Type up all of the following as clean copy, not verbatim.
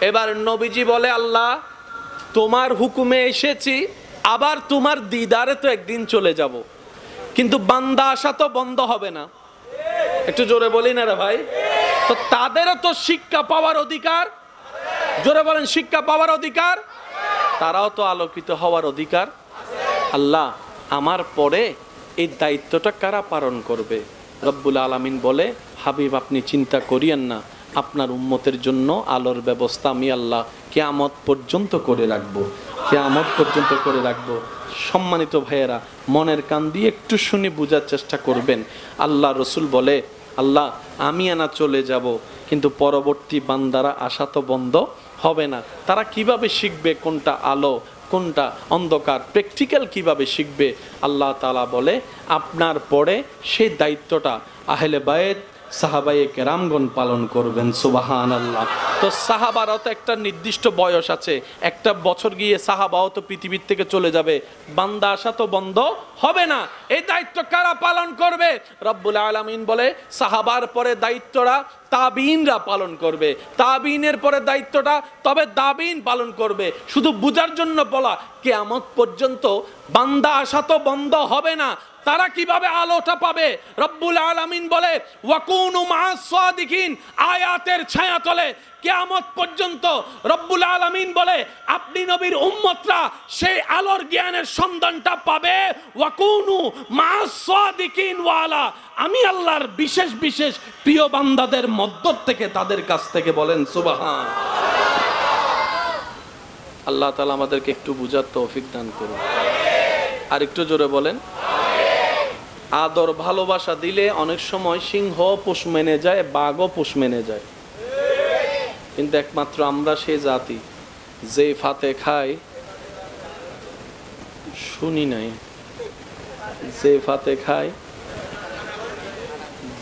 এবার নবীজি বলে, আল্লাহ তোমার হুকুমে এসেছি, আবার তোমার দিদারে তো একদিন চলে যাব, কিন্তু বান্দা আসা তো বন্ধ হবে না। একটু জোরে বলি না রে ভাই? তো তাদেরও তো শিক্ষা পাওয়ার অধিকার, জোরে বলেন শিক্ষা পাওয়ার অধিকার, তারাও তো আলোকিত হওয়ার অধিকার। আল্লাহ আমার পরে এই দায়িত্বটা কারা পালন করবে? রব্বুল আলামিন বলে, হাবিব আপনি চিন্তা করিয়েন না, আপনার উম্মতের জন্য আলোর ব্যবস্থা আমি আল্লাহ কিয়ামত পর্যন্ত করে রাখবো, কিয়ামত পর্যন্ত করে রাখবো। সম্মানিত ভাইয়েরা, মনের কান দিয়ে একটু শুনে বোঝার চেষ্টা করবেন। আল্লাহ রসুল বলে, আল্লাহ আমি আনা চলে যাব, কিন্তু পরবর্তী বান্দারা আসা তো বন্ধ হবে না। তারা কিভাবে শিখবে কোনটা আলো কোনটা অন্ধকার, প্র্যাকটিক্যাল কিভাবে শিখবে? আল্লাহ তাআলা বলে, আপনার পরে সেই দায়িত্বটা আহলে বায়েত সাহাবায়ে কেরামগণ পালন করবেন। সুবহানাল্লাহ। তো সাহাবারও তো একটা নির্দিষ্ট বয়স আছে, একটা বছর গিয়ে সাহাবাও তো পৃথিবীর থেকে চলে যাবে, বান্দা আসা তো বন্ধ হবে না। এই দায়িত্ব কারা পালন করবে? রব্বুল আলামিন বলে, সাহাবার পরে দায়িত্বটা তাবিইনরা পালন করবে, তাবিইনের পরে দায়িত্বটা তবে তাবিইন পালন করবে। শুধু বুঝার জন্য বলা, কিয়ামত পর্যন্ত বান্দা আসা তো বন্ধ হবে না, তারা কিভাবে আলোটা পাবে? রব্বুল আলামিন বলে, ওয়াকুনু মা'আস সাদিকিন, আয়াতের ছায়াতলে কিয়ামত পর্যন্ত রব্বুল আলামিন বলে আপনি নবীর উম্মতরা সেই আলোর জ্ঞানের সন্ধানটা পাবে। ওয়াকুনু মা'আস সাদিকিন ওয়ালা, আমি আল্লাহর বিশেষ বিশেষ প্রিয় বান্দাদের মধ্য থেকে, তাদের কাছ থেকে। বলেন সুবহান। আল্লাহ তাআলা আমাদেরকে একটু বুঝার তৌফিক দান করুন। আর একটু জোরে বলেন। আদর ভালোবাসা দিলে অনেক সময় সিংহ পোষ মেনে যায়, বাঘও পোষ মেনে যায়, কিন্তু একমাত্র আমরা সেই জাতি যে ফাতে খায়, শুনি নাই, যে ফাতে খায়,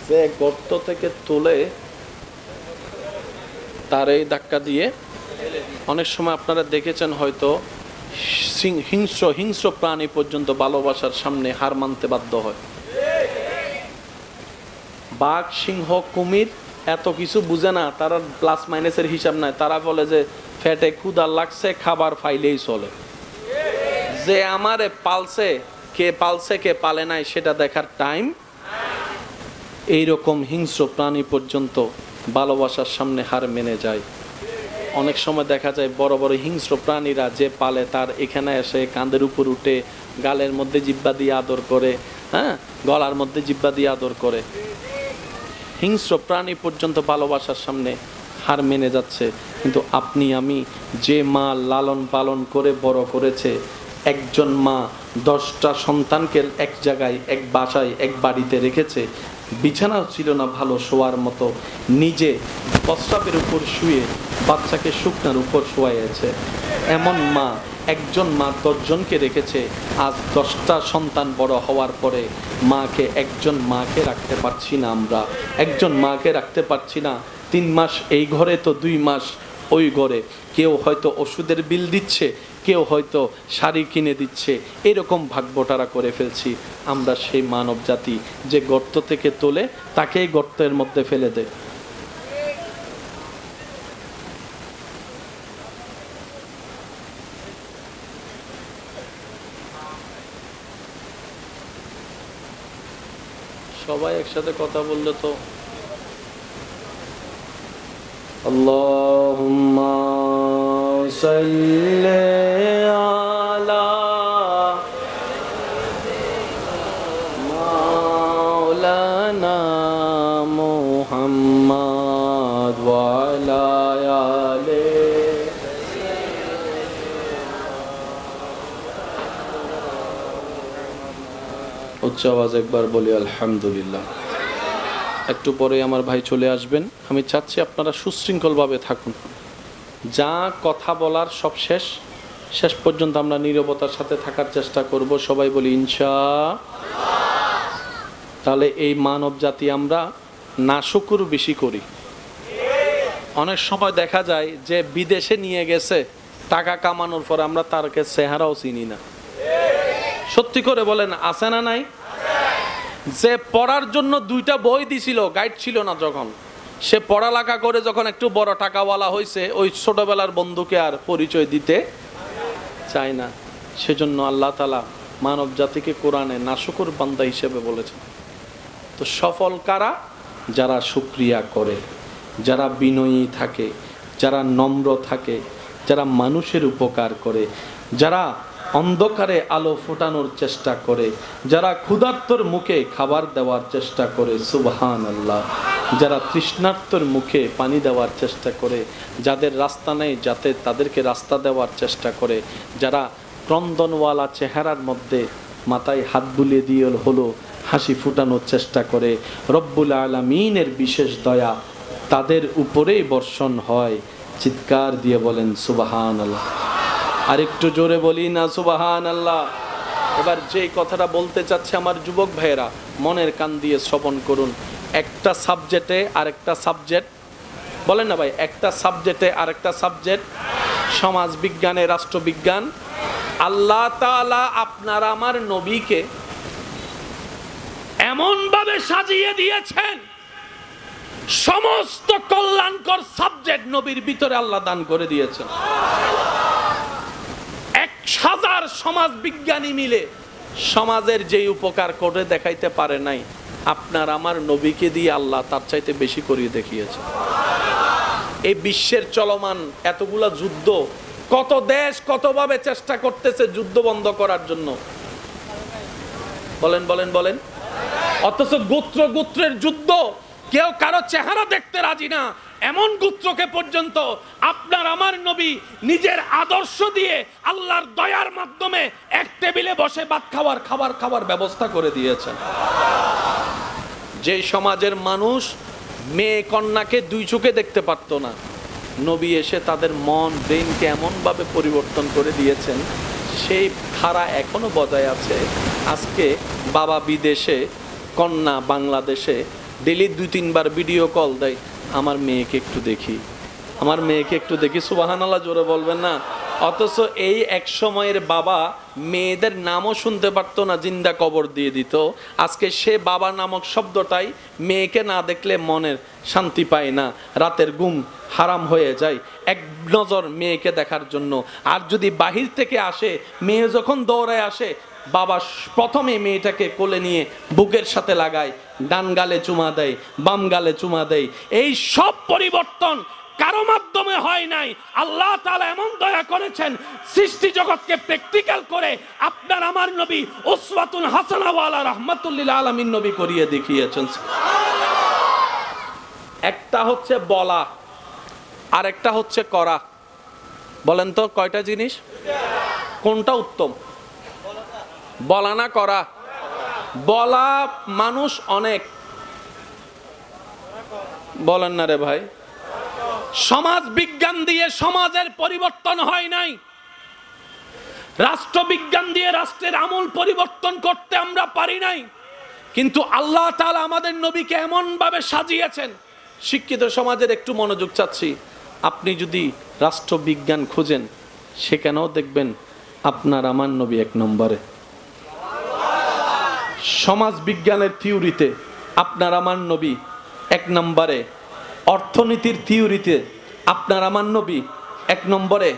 যে গর্ত থেকে তুলে তারই ধাক্কা দিয়ে। অনেক সময় আপনারা দেখেছেন হয়তো, হিংস্র প্রাণী পর্যন্ত ভালোবাসার সামনে হার মানতে বাধ্য হয়। বাঘ, সিংহ, কুমির এত কিছু বুঝে না, তারা প্লাস মাইনাসের হিসাব নাই, তারা বলে যে ফ্যাটে ক্ষুধা লাগছে, খাবার ফাইলেই চলে। যে আমারে পালছে, কে পালছে কে পালে নাই সেটা দেখার টাইম। এইরকম হিংস্র প্রাণী পর্যন্ত ভালোবাসার সামনে হার মেনে যায়। অনেক সময় দেখা যায় বড় বড় হিংস্র প্রাণীরা যে পালে, তার এখানে এসে কাঁধের উপর উঠে গালের মধ্যে জিহ্বা দিয়ে আদর করে, হ্যাঁ, গলার মধ্যে জিহ্বা দিয়ে আদর করে। হিংস্র প্রাণী পর্যন্ত ভালোবাসার সামনে হার মেনে যাচ্ছে। কিন্তু আপনি আমি যে মা লালন পালন করে বড় করেছে, একজন মা 10টা সন্তানকে এক জায়গায়, এক বাসায়, এক বাড়িতে রেখেছে, বিছানাও ছিল না ভালো শোয়ার মতো, নিজে প্রস্রাবের উপর শুয়ে বাচ্চাকে শুকনার উপর শোয়াইয়েছে। এমন মা, একজন মা 10 জনকে রেখেছে। আজ 10টা সন্তান বড় হওয়ার পরে একজন মাকে রাখতে পারছি না, আমরা একজন মাকে রাখতে পারছি না। 3 মাস এই ঘরে তো 2 মাস ওই ঘরে। কেউ হয়তো ওষুধের বিল দিচ্ছে, কেউ হয়তো শাড়ি কিনে দিচ্ছে, এরকম ভাগবটারা করে ফেলছি। আমরা সেই মানব জাতি যে গর্ত থেকে তোলে তাকেই গর্তের মধ্যে ফেলে দেয়। সবাই একসাথে কথা বললে তো। আল্লাহুম্মা সাল্লি আলা মাওলানা মুহাম্মদ ওয়া আলা আলি। উচ্চ আওয়াজ একবার বলি আলহামদুলিল্লাহ। একটু পরে আমার ভাই চলে আসবেন। আমি চাচ্ছি আপনারা সুশৃঙ্খলভাবে থাকুন। যা কথা বলার সব শেষ পর্যন্ত আমরা নীরবতার সাথে থাকার চেষ্টা করব। সবাই বলি ইনশাআল্লাহ। তাহলে এই মানব জাতি আমরা নাশুকুর বেশি করি। অনেক সময় দেখা যায় যে বিদেশে নিয়ে গেছে টাকা কামানোর পর আমরা তারকে চেহারাও চিনি না। সত্যি করে বলেন, আছে না নাই? যে পড়ার জন্য 2টা বই দিছিল, গাইড ছিল না যখন, সে পড়ালেখা করে যখন একটু বড় টাকাওয়ালা হয়েছে, ওই ছোটবেলার বন্ধুকে আর পরিচয় দিতে চায় না। সেজন্য আল্লাহ তাআলা মানব জাতিকে কোরআনে নাশুকর বান্দা হিসেবে বলেছেন। তো সফল কারা? যারা শুকরিয়া করে, যারা বিনয়ী থাকে, যারা নম্র থাকে, যারা মানুষের উপকার করে, যারা অন্ধকারে আলো ফোটানোর চেষ্টা করে, যারা ক্ষুধার্তর মুখে খাবার দেওয়ার চেষ্টা করে, সুবহানাল্লাহ, যারা তৃষ্ণার্তর মুখে পানি দেওয়ার চেষ্টা করে, যাদের রাস্তা নেই যাতে তাদেরকে রাস্তা দেওয়ার চেষ্টা করে, যারা ক্রন্দনওয়ালা চেহারার মধ্যে মাথায় হাত বুলিয়ে দিয়ে হলো হাসি ফুটানোর চেষ্টা করে, রব্বুল আলামিনের বিশেষ দয়া তাদের উপরেই বর্ষণ হয়। চিৎকার দিয়ে বলেন সুবহানাল্লাহ। আরেকটু জোরে বলি না সুবহানাল্লাহ। এবার যেই কথাটা বলতে চাচ্ছে আমার যুবক ভাইয়েরা মনের কান দিয়ে শ্রবণ করুন। একটা সাবজেক্টে আরেকটা সাবজেক্ট, বলেন না ভাই, একটা সাবজেক্টে আরেকটা সাবজেক্ট, সমাজ বিজ্ঞানে রাষ্ট্রবিজ্ঞান। আল্লাহ তাআলা আপনার আমার নবীকে এমন ভাবে সাজিয়ে দিয়েছেন, সমস্ত কল্যাণকর সাবজেক্ট নবীর ভিতরে আল্লাহ দান করে দিয়েছেন। 1000 সমাজ বিজ্ঞানী মিলে সমাজের যেই উপকার করে দেখাইতে পারে নাই, আপনার আমার নবীকে দিয়ে আল্লাহ তার চাইতে বেশি করিয়ে দেখিয়েছে। এই বিশ্বের চলমান এতগুলা যুদ্ধ, কত দেশ কতভাবে চেষ্টা করতেছে যুদ্ধ বন্ধ করার জন্য, বলেন বলেন বলেন। অথচ গোত্র গোত্রের যুদ্ধ, কেউ কারো চেহারা দেখতে রাজি না, এমন গোত্রকে পর্যন্ত আপনার আমার নবী নিজের আদর্শ দিয়ে আল্লাহর দয়ার মাধ্যমে এক টেবিলে বসে ভাত খাবার ব্যবস্থা করে দিয়েছেন। যে সমাজের মানুষ মেয়ে কন্যাকে দুই চোখে দেখতে পারতো না, নবী এসে তাদের মন ব্রেনকে এমনভাবে পরিবর্তন করে দিয়েছেন, সেই ধারা এখনো বজায় আছে। আজকে বাবা বিদেশে, কন্যা বাংলাদেশে, ডেলি 2-3 বার ভিডিও কল দেয়, আমার মেয়েকে একটু দেখি, আমার মেয়েকে একটু দেখি। সুবহানাল্লাহ জোরে বলবেন না। অথচ এই এক সময়ের বাবা মেয়েদের নামও শুনতে পারতো না, জিন্দা কবর দিয়ে দিত। আজকে সে বাবা নামক শব্দটাই মেয়েকে না দেখলে মনের শান্তি পায় না, রাতের ঘুম হারাম হয়ে যায় এক নজর মেয়েকে দেখার জন্য। আর যদি বাহির থেকে আসে, মেয়ে যখন দৌড়ায় আসে, বাবা প্রথমে মেয়েটাকে কোলে নিয়ে বুকের সাথে লাগায়, ডান গালে চুমা দেয়, বাম গালে চুমা দেয়। এই সব পরিবর্তন কারো মাধ্যমে হয় নাই, আল্লাহ তাআলা এমন দয়া করেছেন, সৃষ্টি জগৎকে প্র্যাকটিক্যাল করে আপনার আমার নবী উসওয়াতুন হাসানাহ ওয়ালা রাহমাতুল লিল আলামিন নবী করিয়ে দেখিয়েছেন। একটা হচ্ছে বলা আর একটা হচ্ছে করা। বলেন তো কয়টা জিনিস, কোনটা উত্তম? বলা না করা? বলা মানুষ অনেক, বলেন না রে ভাই। সমাজ বিজ্ঞান দিয়ে সমাজের পরিবর্তন হয় নাই, রাষ্ট্রবিজ্ঞান দিয়ে রাষ্ট্রের আমূল পরিবর্তন করতে আমরা পারি নাই। কিন্তু আল্লাহ তাআলা আমাদের নবীকে এমন ভাবে সাজিয়েছেন। শিক্ষিত সমাজের একটু মনোযোগ চাচ্ছি। আপনি যদি রাষ্ট্রবিজ্ঞান খোঁজেন, সেখানেও দেখবেন আপনার আমার নবী এক নম্বরে। সমাজ বিজ্ঞানের থিওরিতে আপনার আমার নবী এক নম্বরে। অর্থনীতির থিওরিতে আপনার আমার নবী এক নম্বরে।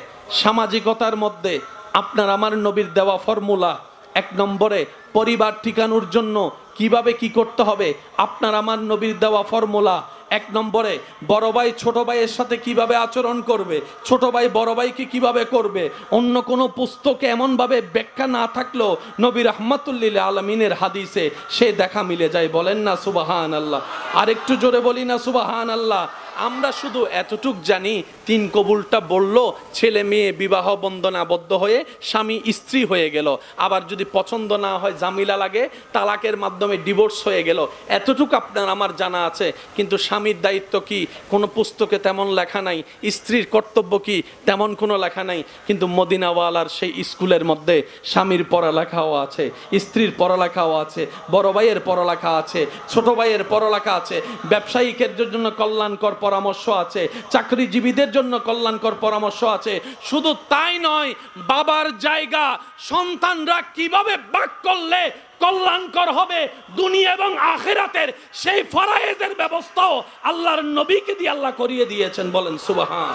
সামাজিকতার মধ্যে আপনার আমার নবীর দেওয়া ফর্মুলা এক নম্বরে। পরিবার ঠিকানোর জন্য কিভাবে কি করতে হবে, আপনার আমার নবীর দেওয়া ফর্মুলা এক নম্বরে। বড় ভাই ছোট ভাইয়ের সাথে কিভাবে আচরণ করবে, ছোট ভাই বড় ভাইকে কিভাবে করবে, অন্য কোনো পুস্তকে এমনভাবে ব্যাখ্যা না থাকলেও নবী রাহমাতুল লিল আলামিনের হাদিসে সে দেখা মিলে যায়। বলেন না সুবহানাল্লাহ। আর একটু জোরে বলি না সুবহানাল্লাহ। আমরা শুধু এতটুক জানি, 3 কবুলটা বলল, ছেলে মেয়ে বিবাহ বন্ধনে আবদ্ধ হয়ে স্বামী স্ত্রী হয়ে গেল। আবার যদি পছন্দ না হয়, জামিলা লাগে, তালাকের মাধ্যমে ডিভোর্স হয়ে গেল। এতটুকু আপনার আমার জানা আছে। কিন্তু স্বামীর দায়িত্ব কি, কোনো পুস্তকে তেমন লেখা নাই। স্ত্রীর কর্তব্য কি, তেমন কোনো লেখা নাই। কিন্তু মদিনাওয়ালার সেই স্কুলের মধ্যে স্বামীর পড়ালেখাও আছে, স্ত্রীর পড়ালেখাও আছে, বড় ভাইয়ের পড়ালেখা আছে, ছোট ভাইয়ের পড়ালেখা আছে, ব্যবসায়িকের জন্য কল্যাণকর পরামর্শ আছে, চাকরিজীবীদের জন্য কল্যাণকর পরামর্শ আছে। শুধু তাই নয়, বাবার জায়গা সন্তানরা কিভাবে ভাগ করলে কল্যাণকর হবে দুনিয়া এবং আখিরাতের, সেই ফরায়েজের ব্যবস্থাও আল্লাহর নবীকে দিয়ে আল্লাহ করিয়ে দিয়েছেন। বলেন সুবহান।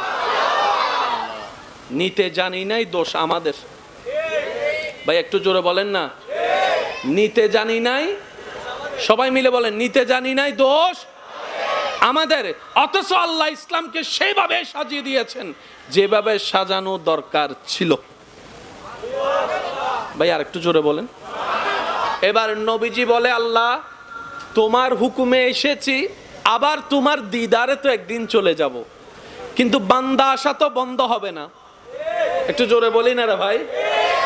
নিতে জানি নাই, দোষ আমাদের। ভাই একটু জোরে বলেন না, নিতে জানি নাই। সবাই মিলে বলেন, নিতে জানি নাই, দোষ আমাদের। অথচ আল্লাহ ইসলামকে সেইভাবে সাজিয়ে দিয়েছেন যেভাবে সাজানো দরকার ছিল। ভাই আর একটু জোরে বলেন। এবার নবীজি বলে, আল্লাহ তোমার হুকুমে এসেছি, আবার তোমার দিদারে তো একদিন চলে যাব, কিন্তু বান্দা আসা তো বন্ধ হবে না। একটু জোরে বলি না রে ভাই।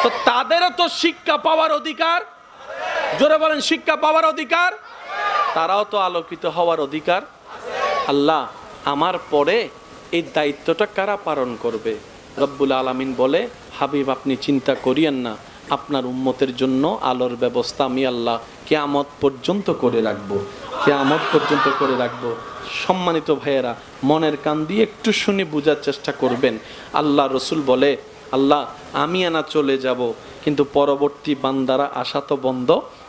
তো তাদেরও তো শিক্ষা পাওয়ার অধিকার, জোরে বলেন, শিক্ষা পাওয়ার অধিকার, তারাও তো আলোকিত হওয়ার অধিকার। আল্লাহ আমার পরে এই দায়িত্বটা কারা পালন করবে? রব্বুল আলামিন বলে, হাবিব আপনি চিন্তা করিয়েন না, আপনার উম্মতের জন্য আলোর ব্যবস্থা আমি আল্লাহ কিয়ামত পর্যন্ত করে রাখবো, কিয়ামত পর্যন্ত করে রাখবো। সম্মানিত ভাইয়েরা, মনের কান দিয়ে একটু শুনে বোঝার চেষ্টা করবেন। আল্লাহ রসুল বলে, আল্লাহ আমি আনা চলে যাব, কিন্তু পরবর্তী বান্দারা আসা তো বন্ধ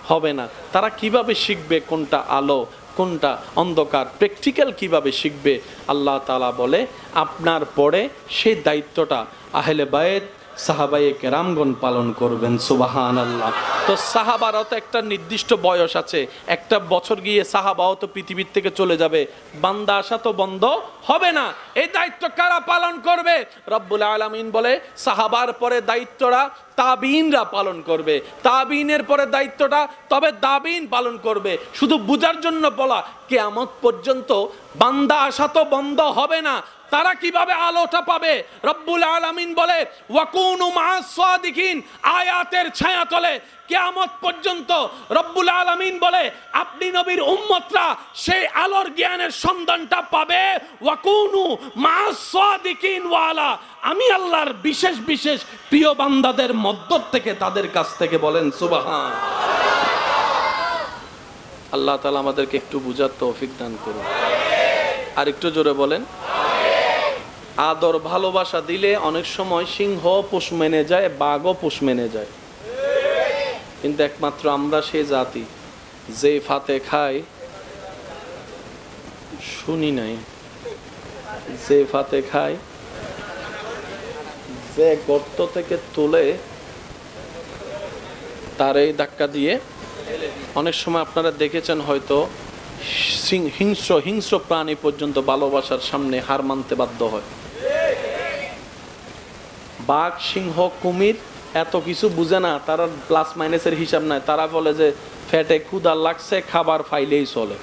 হবে না। তারা কিভাবে শিখবে কোনটা আলো কোনটা অন্ধকার, প্র্যাকটিক্যাল কিভাবে শিখবে? আল্লাহ তাআলা বলে, আপনার পরে সেই দায়িত্বটা আহলে বায়েত সাহাবায়ে কেরামগণ পালন করবেন। সুবহানাল্লাহ। তো সাহাবারও তো একটা নির্দিষ্ট বয়স আছে, একটা বছর গিয়ে সাহাবাও তো পৃথিবীর থেকে চলে যাবে, বান্দা আসা তো বন্ধ হবে না। এই দায়িত্ব কারা পালন করবে? রব্বুল আলামিন বলে, সাহাবার পরে দায়িত্বটা তাবিইনরা পালন করবে, তাবিইনের পরে দায়িত্বটা তবে তাবিইন পালন করবে। শুধু বুঝার জন্য বলা, কিয়ামত পর্যন্ত বান্দা আসা তো বন্ধ হবে না। তারা কিভাবে আলোটা পাবে? রব্বুল আলামিন বলে, ওয়াকুনু মা'আস সাদিকিন, আয়াতের ছায়াতলে কিয়ামত পর্যন্ত রব্বুল আলামিন বলে আপনি নবীর উম্মতরা সেই আলোর জ্ঞানের সন্ধানটা পাবে। ওয়াকুনু মা'আস সাদিকিন ওয়ালা, আমি আল্লাহর বিশেষ বিশেষ প্রিয় বান্দাদের মধ্য থেকে, তাদের কাছ থেকে। বলেন সুবহান। আল্লাহ তাআলা আমাদেরকে একটু বুঝার তৌফিক দান করুন। আর একটু জোরে বলেন। আদর ভালোবাসা দিলে অনেক সময় সিংহ পোষ মেনে যায়, বাঘও পোষ মেনে যায়, কিন্তু একমাত্র আমরা সেই জাতি যে ফাতে খায়, শুনি নাই, যে ফাতে খায়, যে গর্ত থেকে তুলে তারই ধাক্কা দিয়ে। অনেক সময় আপনারা দেখেছেন হয়তো, হিংস্র প্রাণী পর্যন্ত ভালোবাসার সামনে হার মানতে বাধ্য হয়। বাঘ, সিংহ, কুমির এত কিছু বুঝে না, তারা প্লাস মাইনাসের হিসাব নাই। তারা বলে যে ফ্যাটে ক্ষুধা লাগছে, খাবার ফাইলেই চলে।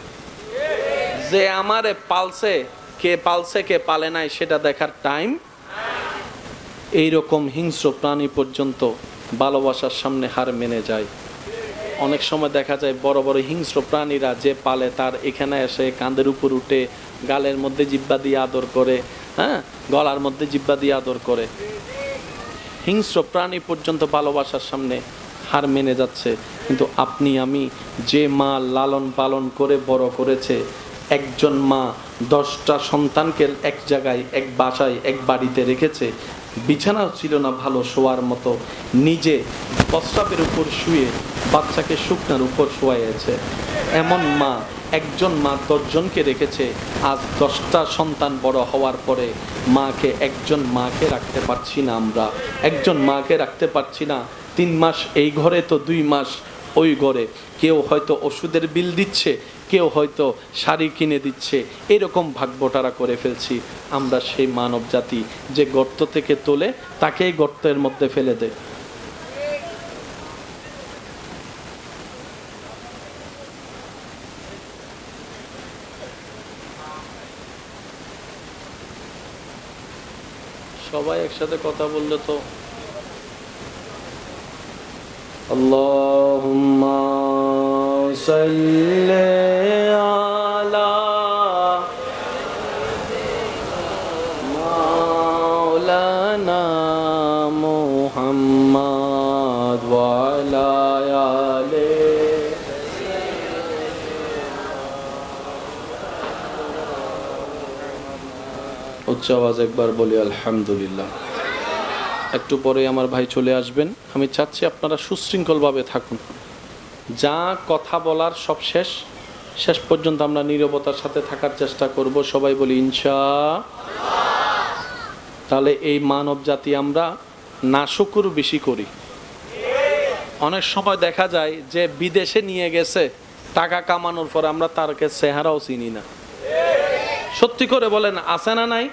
যে আমারে পালছে, কে পালছে কে পালে নাই সেটা দেখার টাইম। এইরকম হিংস্র প্রাণী পর্যন্ত ভালোবাসার সামনে হার মেনে যায়। অনেক সময় দেখা যায় বড় বড় হিংস্র প্রাণীরা যে পালে, তার এখানে এসে কাঁধের উপর উঠে গালের মধ্যে জিব্বা দিয়ে আদর করে, হ্যাঁ, গলার মধ্যে জিব্বা দিয়ে আদর করে। হিংস্র প্রাণী পর্যন্ত ভালোবাসার সামনে হার মেনে যাচ্ছে। কিন্তু আপনি আমি যে মা লালন পালন করে বড় করেছে, একজন মা 10টা সন্তানকে এক জায়গায়, এক বাসায়, এক বাড়িতে রেখেছে, বিছানাও ছিল না ভালো শোয়ার মতো, নিজে প্রস্রাবের উপর শুয়ে বাচ্চাকে শুকনার উপর শোয়াইয়েছে। এমন মা, একজন মা 10 জনকে রেখেছে। আজ 10টা সন্তান বড় হওয়ার পরে একজন মাকে রাখতে পারছি না। আমরা একজন মাকে রাখতে পারছি না। 3 মাস এই ঘরে তো 2 মাস ওই ঘরে। কেউ হয়তো ওষুধের বিল দিচ্ছে, কেউ হয়তো শাড়ি কিনে দিচ্ছে। এরকম ভাগবটারা করে ফেলছি। আমরা সেই মানব জাতি যে গর্ত থেকে তোলে তাকেই গর্তের মধ্যে ফেলে দেয়। সবাই একসাথে কথা বললে তো। আল্লাহুম্মা সাল্লি আলা মাওলানা মুহাম্মদ ওয়া আলা আলি। উচ্চ আওয়াজ একবার বলি আলহামদুলিল্লাহ। একটু পরে আমার ভাই চলে আসবেন। আমি চাচ্ছি আপনারা সুশৃঙ্খলভাবে থাকুন। যা কথা বলার সব শেষ, শেষ পর্যন্ত আমরা নীরবতার সাথে থাকার চেষ্টা করব। সবাই বলি ইনশাআল্লাহ। তাহলে এই মানব জাতি আমরা নাশুকুর বেশি করি। অনেক সময় দেখা যায় যে বিদেশে নিয়ে গেছে টাকা কামানোর পর আমরা তারকে চেহারাও চিনি না। সত্যি করে বলেন, আছে না নাই?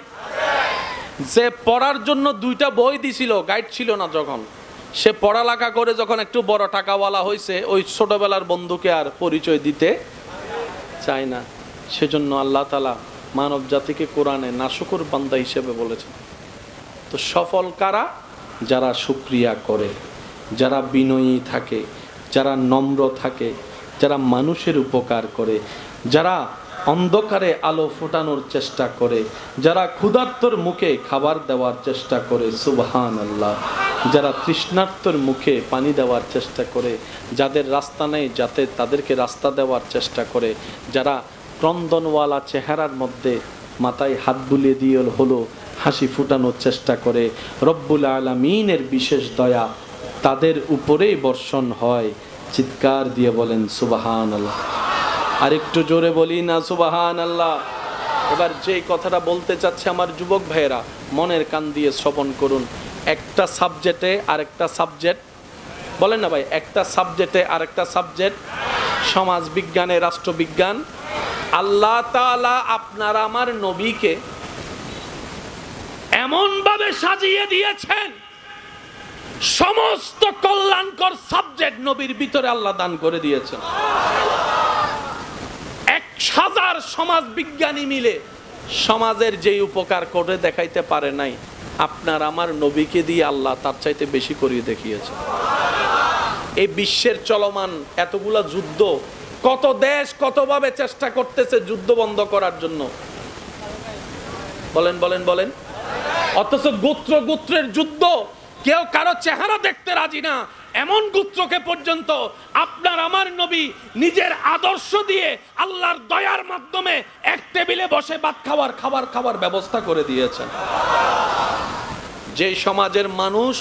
যে পড়ার জন্য 2টা বই দিছিল, গাইড ছিল না, যখন সে পড়ালেখা করে যখন একটু বড় টাকাওয়ালা হয়েছে, ওই ছোটবেলার বন্ধুকে আর পরিচয় দিতে চায় না। সেজন্য আল্লাহ তাআলা মানব জাতিকে কোরআনে নাশুকুর বান্দা হিসেবে বলেছেন। তো সফল কারা? যারা শুকরিয়া করে, যারা বিনয়ী থাকে, যারা নম্র থাকে, যারা মানুষের উপকার করে, যারা অন্ধকারে আলো ফোটানোর চেষ্টা করে, যারা ক্ষুধার্তর মুখে খাবার দেওয়ার চেষ্টা করে, সুবহানাল্লাহ, যারা তৃষ্ণার্তর মুখে পানি দেওয়ার চেষ্টা করে, যাদের রাস্তা নেই যাতে তাদেরকে রাস্তা দেওয়ার চেষ্টা করে, যারা ক্রন্দনওয়ালা চেহারার মধ্যে মাথায় হাত বুলিয়ে দিয়ে হলো হাসি ফুটানোর চেষ্টা করে, রব্বুল আলামিনের বিশেষ দয়া তাদের উপরেই বর্ষণ হয়। চিৎকার দিয়ে বলেন সুবহানাল্লাহ। আর একটু জোরে বলি না সুবহানাল্লাহ। এবার যে কথাটা বলতে চাচ্ছে আমার যুবক ভাইয়েরা, মনের কান দিয়ে শ্রবণ করুন। একটা সাবজেক্টে আরেকটা সাবজেক্ট, বলেন না ভাই, একটা সাবজেক্টে আরেকটা সাবজেক্ট, সমাজ বিজ্ঞানে রাষ্ট্রবিজ্ঞান। আল্লাহ তাআলা আপনার আমার নবীকে এমন ভাবে সাজিয়ে দিয়েছেন, সমস্ত কল্যাণকর সাবজেক্ট নবীর ভিতরে আল্লাহ দান করে দিয়েছেন। 1000 সমাজ বিজ্ঞানী মিলে সমাজের যেই উপকার করে দেখাইতে পারে নাই, আপনার আমার নবীকে দিয়ে আল্লাহ তার চাইতে বেশি করিয়ে দেখিয়েছে। এই বিশ্বের চলমান এতগুলা যুদ্ধ, কত দেশ কতভাবে চেষ্টা করতেছে যুদ্ধ বন্ধ করার জন্য, বলেন বলেন বলেন। অথচ গোত্র গোত্রের যুদ্ধ, কেউ কারো চেহারা দেখতে রাজি না, এমন গোত্রকে পর্যন্ত আপনার আমার নবী নিজের আদর্শ দিয়ে আল্লাহর দয়ার মাধ্যমে এক টেবিলে বসে ভাত খাবার ব্যবস্থা করে দিয়েছেন। যে সমাজের মানুষ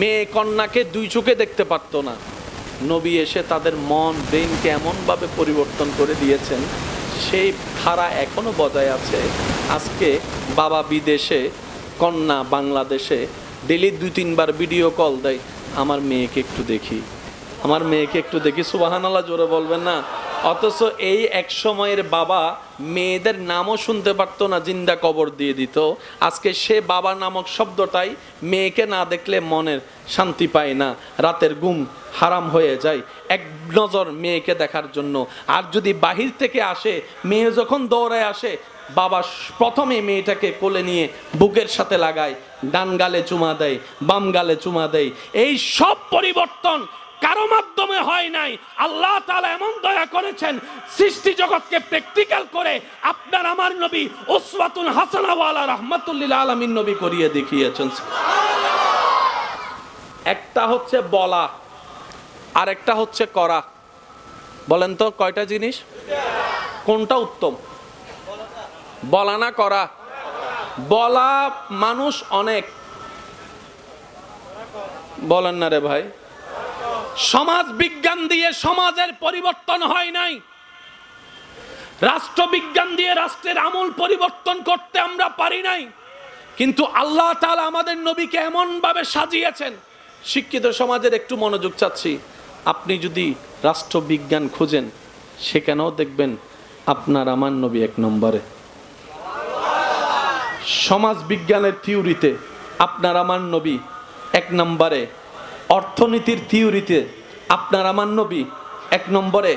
মেয়ে কন্যাকে 2 চোখে দেখতে পারত না, নবী এসে তাদের মন ব্রেনকে এমনভাবে পরিবর্তন করে দিয়েছেন, সেই ধারা এখনো বজায় আছে। আজকে বাবা বিদেশে, কন্যা বাংলাদেশে, ডেলি 2-3 বার ভিডিও কল দেয়, আমার মেয়েকে একটু দেখি, আমার মেয়েকে একটু দেখি। সুবহানাল্লাহ জোরে বলবেন না? অথচ এই এক সময়ের বাবা মেয়েদের নামও শুনতে পারতো না, জিন্দা কবর দিয়ে দিত। আজকে সে বাবা নামক শব্দটাই মেয়েকে না দেখলে মনের শান্তি পায় না, রাতের ঘুম হারাম হয়ে যায় এক নজর মেয়েকে দেখার জন্য। আর যদি বাহির থেকে আসে, মেয়ে যখন দৌড়ায় আসে, বাবা প্রথমে মেয়েটাকে কোলে নিয়ে বুকের সাথে লাগায়, ডান গালে চুমা দেয়, বাম গালে চুমা দেয়। এই সব পরিবর্তন কারো মাধ্যমে হয় নাই, আল্লাহ তাআলা এমন দয়া করেছেন, সৃষ্টি জগৎকে প্র্যাকটিক্যাল করে আপনার আমার নবী উসওয়াতুন হাসানা ওয়ালা রাহমাতুল লিল আলামিন নবী করিয়ে দেখিয়েছেন। একটা হচ্ছে বলা, আর একটা হচ্ছে করা। বলেন তো কয়টা জিনিস? কোনটা উত্তম, বলা না করা? বলা মানুষ অনেক, বলেন না রে ভাই। সমাজ বিজ্ঞান দিয়ে সমাজের পরিবর্তন হয় নাই, রাষ্ট্রবিজ্ঞান দিয়ে রাষ্ট্রের আমূল পরিবর্তন করতে আমরা পারি নাই। কিন্তু আল্লাহ তাআলা আমাদের নবীকে এমন ভাবে সাজিয়েছেন। শিক্ষিত সমাজের একটু মনোযোগ চাচ্ছি। আপনি যদি রাষ্ট্রবিজ্ঞান খুঁজেন, সেখানেও দেখবেন আপনার আমার নবী 1 নম্বরে। সমাজ বিজ্ঞানের থিওরিতে আপনার আমার নবী 1 নম্বরে। অর্থনীতির থিওরিতে আপনার আমার নবী 1 নম্বরে।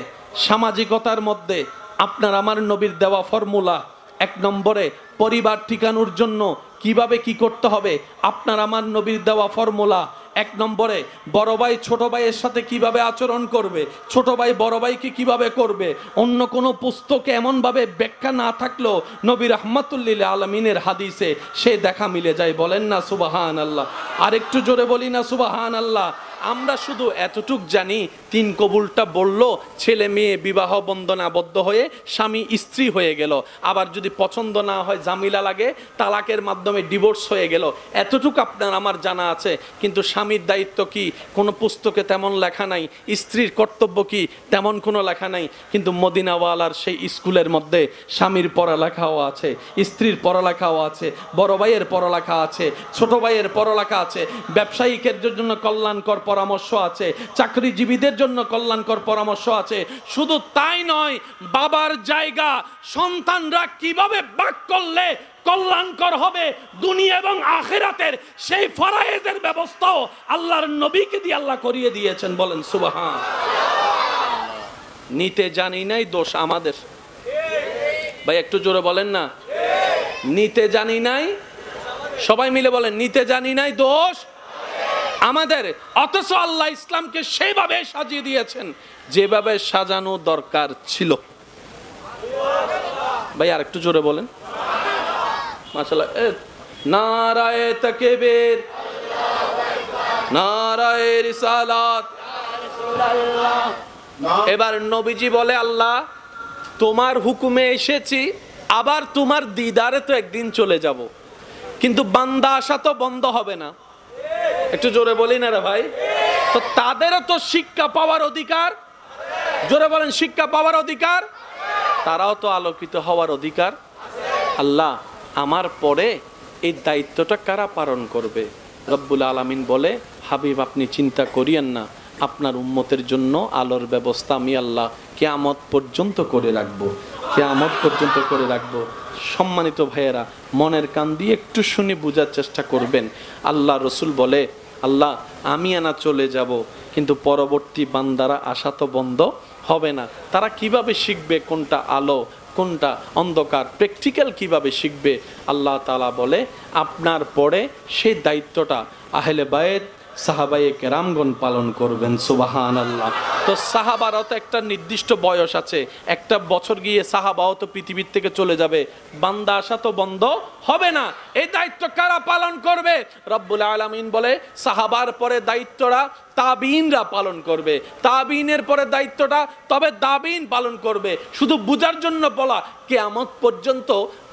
সামাজিকতার মধ্যে আপনার আমার নবীর দেওয়া ফর্মুলা 1 নম্বরে। পরিবার ঠিকানোর জন্য কিভাবে কি করতে হবে, আপনার আমার নবীর দেওয়া ফর্মুলা 1 নম্বরে। বড় ভাই ছোট ভাইয়ের সাথে কিভাবে আচরণ করবে, ছোট ভাই বড় ভাইকে কিভাবে করবে, অন্য কোনো পুস্তকে এমনভাবে ব্যাখ্যা না থাকলেও নবী রাহমাতুল লিল আলামিনের হাদিসে সে দেখা মিলে যায়। বলেন না সুবহানাল্লাহ? আর একটু জোরে বলি না সুবহানাল্লাহ? আমরা শুধু এতটুক জানি, তিন কবুলটা বলল, ছেলে মেয়ে বিবাহ বন্ধনে আবদ্ধ হয়ে স্বামী স্ত্রী হয়ে গেল। আবার যদি পছন্দ না হয়, জামিলা লাগে, তালাকের মাধ্যমে ডিভোর্স হয়ে গেল। এতটুকু আপনার আমার জানা আছে। কিন্তু স্বামীর দায়িত্ব কি কোনো পুস্তকে তেমন লেখা নাই, স্ত্রীর কর্তব্য কি তেমন কোনো লেখা নাই। কিন্তু মদিনাওয়ালার সেই স্কুলের মধ্যে স্বামীর পড়ালেখাও আছে, স্ত্রীর পড়ালেখাও আছে, বড় ভাইয়ের পড়ালেখা আছে, ছোট ভাইয়ের পড়ালেখা আছে, ব্যবসায়িকের জন্য কল্যাণকর পরামর্শ আছে, চাকরিজীবীদের জন্য কল্যাণকর পরামর্শ আছে। শুধু তাই নয়, বাবার জায়গা সন্তানরা কিভাবে ভাগ করলে কল্যাণকর হবে দুনিয়া এবং আখিরাতের, সেই ফরায়েজের ব্যবস্থাও আল্লাহর নবীকে দিয়ে আল্লাহ করিয়ে দিয়েছেন। বলেন সুবহান। নিতে জানি নাই, দোষ আমাদের। ভাই একটু জোরে বলেন না। নিতে জানি নাই, সবাই মিলে বলেন, নিতে জানি নাই, দোষ আমাদের। অথচ আল্লাহ ইসলামকে সেভাবে সাজিয়ে দিয়েছেন যেভাবে সাজানো দরকার ছিল। ভাই আর একটু জোরে বলেন মাশাআল্লাহ। নারায়ে তাকবীর, নারায়ে রিসালাত। এবার নবীজি বলে, আল্লাহ তোমার হুকুমে এসেছি, আবার তোমার দিদারে তো একদিন চলে যাব, কিন্তু বান্দা আসা তো বন্ধ হবে না। একটু জোরে বলি না রে ভাই। তো তাদেরও তো শিক্ষা পাওয়ার অধিকার, জোরে বলেন, শিক্ষা পাওয়ার অধিকার, তারাও তো আলোকিত হওয়ার অধিকার। আল্লাহ আমার পরে এই দায়িত্বটা কারা পালন করবে? রব্বুল আলামিন বলে, হাবিব আপনি চিন্তা করিয়েন না, আপনার উম্মতের জন্য আলোর ব্যবস্থা আমি আল্লাহ কিয়ামত পর্যন্ত করে রাখবো, কিয়ামত পর্যন্ত করে রাখবো। সম্মানিত ভাইয়েরা, মনের কান দিয়ে একটু শুনে বোঝার চেষ্টা করবেন। আল্লাহ রসুল বলে, আল্লাহ আমি আনা চলে যাব, কিন্তু পরবর্তী বান্দারা আসা তো বন্ধ হবে না। তারা কিভাবে শিখবে কোনটা আলো কোনটা অন্ধকার, প্র্যাকটিক্যাল কিভাবে শিখবে? আল্লাহ তাআলা বলে, আপনার পরে সেই দায়িত্বটা আহলে বায়েত সাহাবায়ে কেরামগণ পালন করবেন। সুবহানাল্লাহ। তো সাহাবারও তো একটা নির্দিষ্ট বয়স আছে, একটা বছর গিয়ে সাহাবাও তো পৃথিবীর থেকে চলে যাবে, বান্দা আসা তো বন্ধ হবে না। এই দায়িত্ব কারা পালন করবে? রব্বুল আলামিন বলে, সাহাবার পরে দায়িত্বটা তাবিইনরা পালন করবে, তাবিইনের পরে দায়িত্বটা তবে তাবিইন পালন করবে। শুধু বুঝার জন্য বলা, কিয়ামত পর্যন্ত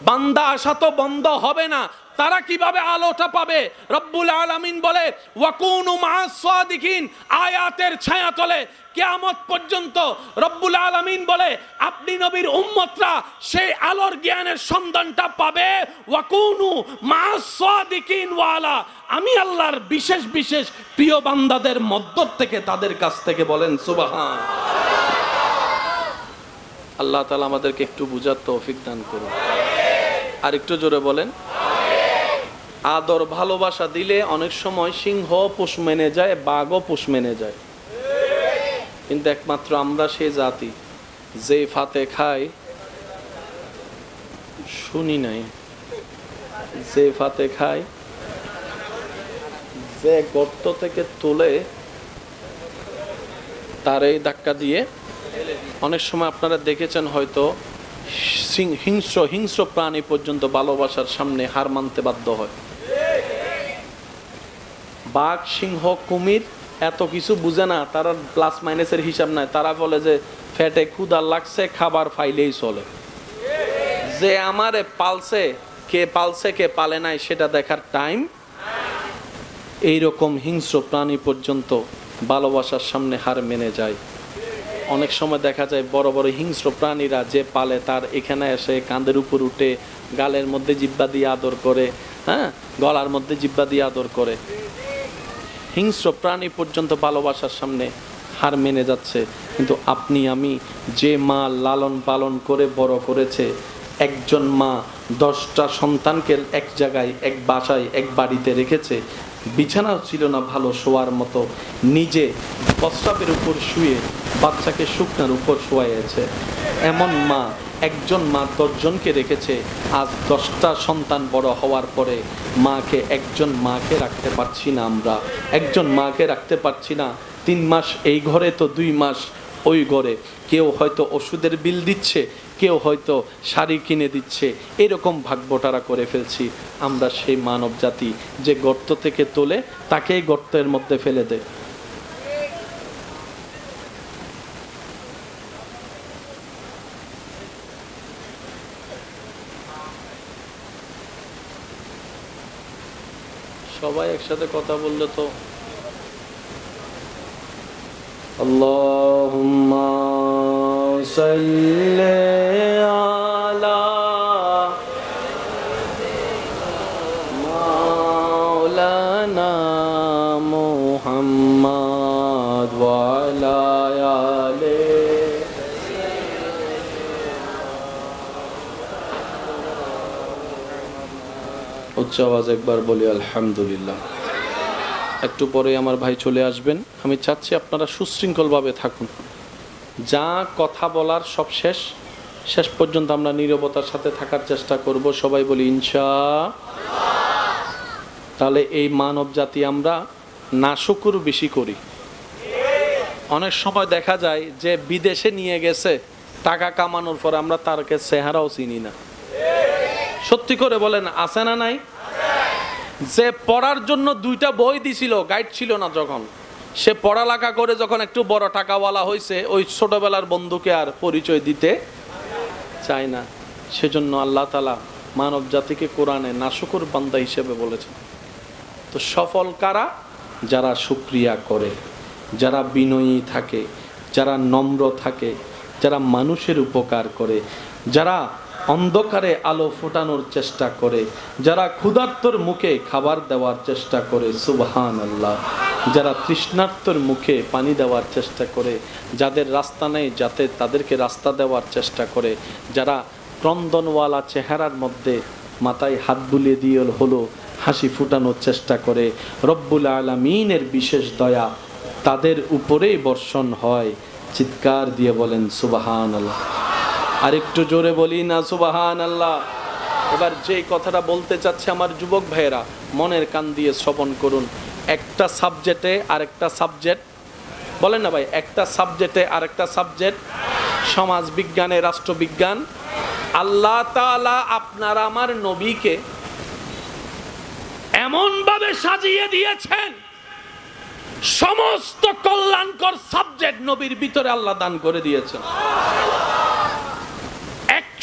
বান্দা আসা তো বন্ধ হবে না। তারা কিভাবে আলোটা পাবে? রব্বুল আলামিন বলে, ওয়াকুনু মা'আস সাদিকিন, আয়াতের ছায়াতলে কিয়ামত পর্যন্ত রব্বুল আলামিন বলে আপনি নবীর উম্মতরা সেই আলোর জ্ঞানের সন্ধানটা পাবে। ওয়াকুনু মা'আস সাদিকিন ওয়ালা, আমি আল্লাহর বিশেষ বিশেষ প্রিয় বান্দাদের মধ্য থেকে, তাদের কাছ থেকে। বলেন সুবহান। আল্লাহ তাআলা আমাদেরকে একটু বুঝার তৌফিক দান করুন। আর একটু জোরে বলেন। আদর ভালোবাসা দিলে অনেক সময় সিংহ পোষ মেনে যায়, বাঘও পোষ মেনে যায়। কিন্তু একমাত্র আমরা সেই জাতি যে ফাতে খায়, শুনি নাই, যে ফাতে খায়, যে গর্ত থেকে তুলে তারই ধাক্কা দিয়ে। অনেক সময় আপনারা দেখেছেন হয়তো, হিংস্র প্রাণী পর্যন্ত ভালোবাসার সামনে হার মানতে বাধ্য হয়। বাঘ, সিংহ, কুমির এত কিছু বুঝে না, তারা প্লাস মাইনাসের হিসাব নাই। তারা বলে যে ফ্যাটে ক্ষুধা লাগছে, খাবার ফাইলেই চলে। যে আমারে পালছে, কে পালছে কে পালে নাই সেটা দেখার টাইম। এইরকম হিংস্র প্রাণী পর্যন্ত ভালোবাসার সামনে হার মেনে যায়। অনেক সময় দেখা যায় বড় বড় হিংস্র প্রাণীরা যে পালে, তার এখানে এসে কাঁধের উপর উঠে গালের মধ্যে জিব্বা দিয়ে আদর করে, হ্যাঁ, গলার মধ্যে জিব্বা দিয়ে আদর করে। হিংস্র প্রাণী পর্যন্ত ভালোবাসার সামনে হার মেনে যাচ্ছে। কিন্তু আপনি আমি যে মা লালন পালন করে বড় করেছে, একজন মা 10টা সন্তানকে এক জায়গায়, এক বাসায়, এক বাড়িতে রেখেছে, বিছানাও ছিল না ভালো শোয়ার মতো, নিজে প্রস্রাবের উপর শুয়ে বাচ্চাকে শুকনার উপর শোয়াইয়েছে। এমন মা, একজন মা 10 জনকে রেখেছে। আজ 10টা সন্তান বড় হওয়ার পরে একজন মাকে রাখতে পারছি না। আমরা একজন মাকে রাখতে পারছি না। 3 মাস এই ঘরে তো 2 মাস ওই ঘরে। কেউ হয়তো ওষুধের বিল দিচ্ছে, কেউ হয়তো শাড়ি কিনে দিচ্ছে। এরকম ভাগবটারা করে ফেলছি। আমরা সেই মানব জাতি যে গর্ত থেকে তোলে তাকেই গর্তের মধ্যে ফেলে দেয়। সবাই একসাথে কথা বললে তো। আল্লাহুম্মা সাল্লি আলা মাওলানা মুহাম্মদ ওয়া আলা আলি। উচ্চ আওয়াজ একবার বলি আলহামদুলিল্লাহ। একটু পরে আমার ভাই চলে আসবেন, আমি চাচ্ছি আপনারা সুশৃঙ্খলভাবে থাকুন। যা কথা বলার সব শেষ পর্যন্ত আমরা নীরবতার সাথে থাকার চেষ্টা করব। সবাই বলি ইনশাআল্লাহ। তাহলে এই মানব জাতি আমরা নাশুকুর বেশি করি। অনেক সময় দেখা যায় যে বিদেশে নিয়ে গেছে টাকা কামানোর পর আমরা তারকে চেহারাও চিনি না। সত্যি করে বলেন, আছে না নাই? যে পড়ার জন্য 2টা বই দিছিল, গাইড ছিল না, যখন সে পড়ালেখা করে যখন একটু বড় টাকাওয়ালা হয়েছে, ওই ছোটবেলার বন্ধুকে আর পরিচয় দিতে চায় না। সেজন্য আল্লাহ তাআলা মানব জাতিকে কোরআনে নাশুকুর বান্দা হিসেবে বলেছেন। তো সফল কারা? যারা শুকরিয়া করে, যারা বিনয়ী থাকে, যারা নম্র থাকে, যারা মানুষের উপকার করে, যারা অন্ধকারে আলো ফোটানোর চেষ্টা করে, যারা ক্ষুধার্তর মুখে খাবার দেওয়ার চেষ্টা করে, সুবহানাল্লাহ, যারা তৃষ্ণার্তর মুখে পানি দেওয়ার চেষ্টা করে, যাদের রাস্তা নেই যাতে তাদেরকে রাস্তা দেওয়ার চেষ্টা করে, যারা ক্রন্দনওয়ালা চেহারার মধ্যে মাথায় হাত বুলিয়ে দিয়ে হলো হাসি ফুটানোর চেষ্টা করে, রব্বুল আলামিনের বিশেষ দয়া তাদের উপরেই বর্ষণ হয়। চিৎকার দিয়ে বলেন সুবহানাল্লাহ। আর একটু জোরে বলি না সুবহানাল্লাহ। এবার যে কথাটা বলতে চাচ্ছে আমার যুবক ভাইয়েরা, মনের কান দিয়ে শ্রবণ করুন। একটা সাবজেক্টে আরেকটা সাবজেক্ট, বলেন না ভাই, একটা সাবজেক্টে আরেকটা সাবজেক্ট, সমাজ বিজ্ঞানে রাষ্ট্রবিজ্ঞান। আল্লাহ তাআলা আপনার আমার নবীকে এমন ভাবে সাজিয়ে দিয়েছেন, সমস্ত কল্যাণকর সাবজেক্ট নবীর ভিতরে আল্লাহ দান করে দিয়েছেন।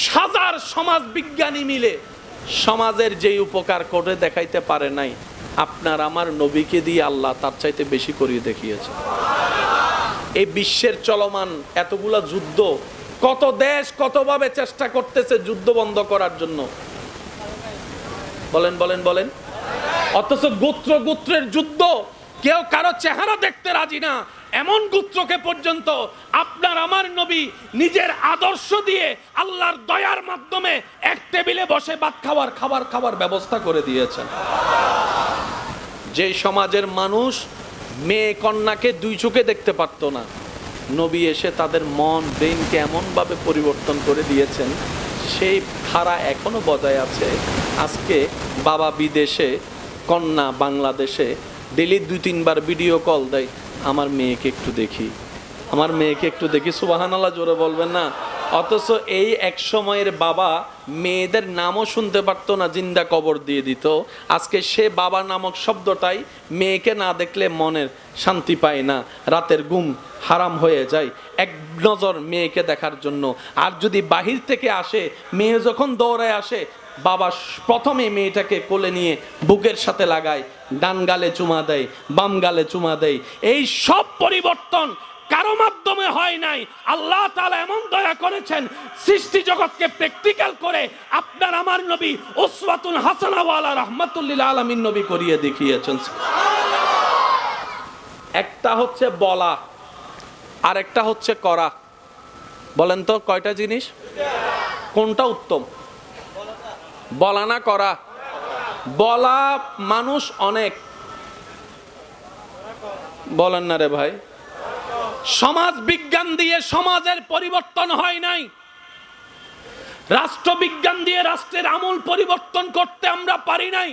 1000 সমাজ বিজ্ঞানী মিলে সমাজের যেই উপকার করে দেখাইতে পারে নাই, আপনার আমার নবীকে দিয়ে আল্লাহ তার চাইতে বেশি করিয়ে দেখিয়েছে। এই বিশ্বের চলমান এতগুলা যুদ্ধ, কত দেশ কতভাবে চেষ্টা করতেছে যুদ্ধ বন্ধ করার জন্য, বলেন বলেন বলেন। অথচ গোত্রের যুদ্ধ, কেউ কারো চেহারা দেখতে রাজি না, এমন গোত্রকে পর্যন্ত আপনার আমার নবী নিজের আদর্শ দিয়ে আল্লাহর দয়ার মাধ্যমে এক টেবিলে বসে ভাত খাবার ব্যবস্থা করে দিয়েছেন। যে সমাজের মানুষ মেয়ে কন্যাকে 2 চোখে দেখতে পারত না, নবী এসে তাদের মন ব্রেনকে এমনভাবে পরিবর্তন করে দিয়েছেন, সেই ধারা এখনো বজায় আছে। আজকে বাবা বিদেশে, কন্যা বাংলাদেশে, ডেলি 2-3 বার ভিডিও কল দেয়, আমার মেয়েকে একটু দেখি, আমার মেয়েকে একটু দেখি। সুবহানাল্লাহ জোরে বলবেন না? অথচ এই এক সময়ের বাবা মেয়েদের নামও শুনতে পারতো না, জিন্দা কবর দিয়ে দিত। আজকে সে বাবা নামক শব্দটাই মেয়েকে না দেখলে মনের শান্তি পায় না, রাতের ঘুম হারাম হয়ে যায় এক নজর মেয়েকে দেখার জন্য। আর যদি বাহির থেকে আসে, মেয়ে যখন দৌড়ায় আসে, বাবা প্রথমে মেয়েটাকে কোলে নিয়ে বুকের সাথে লাগায়, ডান গালে চুমা দেয়, বাম গালে চুমা দেয়। এই সব পরিবর্তন কারো মাধ্যমে হয় নাই, আল্লাহ তাআলা এমন দয়া করেছেন, সৃষ্টি জগৎকে প্র্যাকটিক্যাল করে আপনার আমার নবী উসওয়াতুন হাসানা ওয়ালা রাহমাতুল লিল আলামিন নবী করিয়ে দেখিয়েছেন। একটা হচ্ছে বলা, আর একটা হচ্ছে করা। বলেন তো কয়টা জিনিস? কোনটা উত্তম, বলা না করা? বলা মানুষ অনেক, বলেন না রে ভাই। সমাজ বিজ্ঞান দিয়ে সমাজের পরিবর্তন হয় নাই, রাষ্ট্রবিজ্ঞান দিয়ে রাষ্ট্রের আমূল পরিবর্তন করতে আমরা পারি নাই।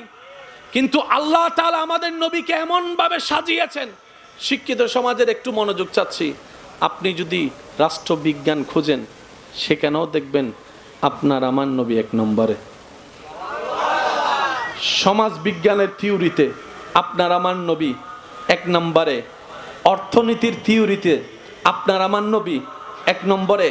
কিন্তু আল্লাহ তাআলা আমাদের নবীকে এমন ভাবে সাজিয়েছেন। শিক্ষিত সমাজের একটু মনোযোগ চাচ্ছি। আপনি যদি রাষ্ট্রবিজ্ঞান খুঁজেন, সেখানেও দেখবেন আপনার আমার নবী 1 নম্বরে। সমাজ বিজ্ঞানের থিওরিতে আপনার আমার নবী 1 নম্বরে। অর্থনীতির থিওরিতে আপনার আমার নবী 1 নম্বরে।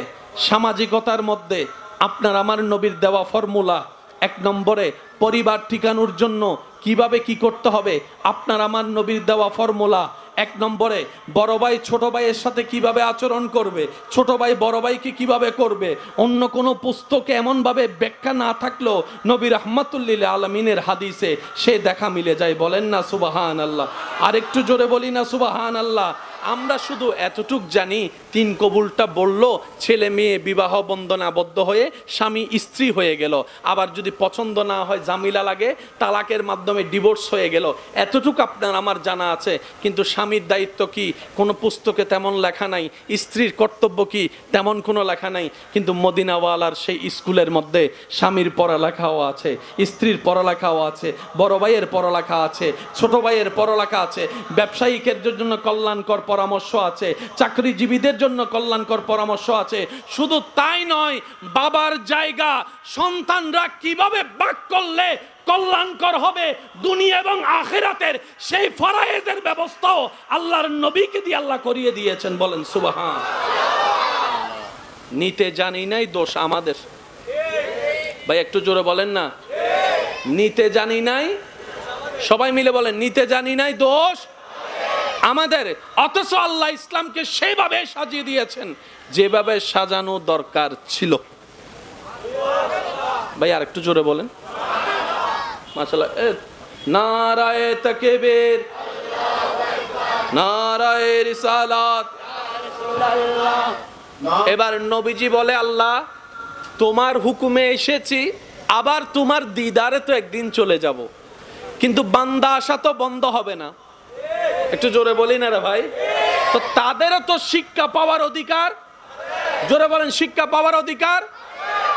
সামাজিকতার মধ্যে আপনার আমার নবীর দেওয়া ফর্মুলা 1 নম্বরে। পরিবার ঠিকানোর জন্য কিভাবে কি করতে হবে, আপনার আমার নবীর দেওয়া ফর্মুলা। 1 নম্বরে বড় ভাই ছোট ভাইয়ের সাথে কিভাবে আচরণ করবে, ছোট ভাই বড় ভাইকে কিভাবে করবে, অন্য কোনো পুস্তকে এমনভাবে ব্যাখ্যা না থাকলেও নবী রাহমাতুল্লিল আলামিনের হাদিসে সে দেখা মিলে যায়। বলেন না সুবহানাল্লাহ। আর একটু জোরে বলি না সুবহানাল্লাহ। আমরা শুধু এতটুক জানি 3 কবুলটা বলল, ছেলে মেয়ে বিবাহ বন্ধনে আবদ্ধ হয়ে স্বামী স্ত্রী হয়ে গেল। আবার যদি পছন্দ না হয়, ঝামেলা লাগে, তালাকের মাধ্যমে ডিভোর্স হয়ে গেল। এতটুক আপনার আমার জানা আছে। কিন্তু স্বামীর দায়িত্ব কি কোনো পুস্তকে তেমন লেখা নাই, স্ত্রীর কর্তব্য কি তেমন কোনো লেখা নাই। কিন্তু মদিনাওয়ালার সেই স্কুলের মধ্যে স্বামীর পড়ালেখাও আছে, স্ত্রীর পড়ালেখাও আছে, বড় ভাইয়ের পড়ালেখা আছে, ছোট ভাইয়ের পড়ালেখা আছে, ব্যবসায়িকের জন্য কল্যাণকর পরামর্শ আছে, চাকরিজীবীদের জন্য কল্যাণকর পরামর্শ আছে। শুধু তাই নয়, বাবার জায়গা সন্তানরা কিভাবে ভাগ করলে কল্যাণকর হবে দুনিয়া এবং আখিরাতের, সেই ফরায়েজের ব্যবস্থাও আল্লাহর নবীকে দিয়ে আল্লাহ করিয়ে দিয়েছেন। বলেন সুবহান। নিতে জানি নাই, দোষ আমাদের। ভাই একটু জোরে বলেন না। নিতে জানি নাই, সবাই মিলে বলেন, নিতে জানি নাই, দোষ আমাদের। অথচ আল্লাহ ইসলামকে সেভাবে সাজিয়ে দিয়েছেন যেভাবে সাজানো দরকার ছিল। ভাই আর একটু জোরে বলেন মাশাআল্লাহ। নারায়ে তাকবীর, নারায়ে রিসালাত। এবার নবীজি বলে, আল্লাহ তোমার হুকুমে এসেছি, আবার তোমার দিদারে তো একদিন চলে যাব, কিন্তু বান্দা আসা তো বন্ধ হবে না। একটু জোরে বলি না রে ভাই। তো তাদেরও তো শিক্ষা পাওয়ার অধিকার। জোরে বলেন, শিক্ষা পাওয়ার অধিকার।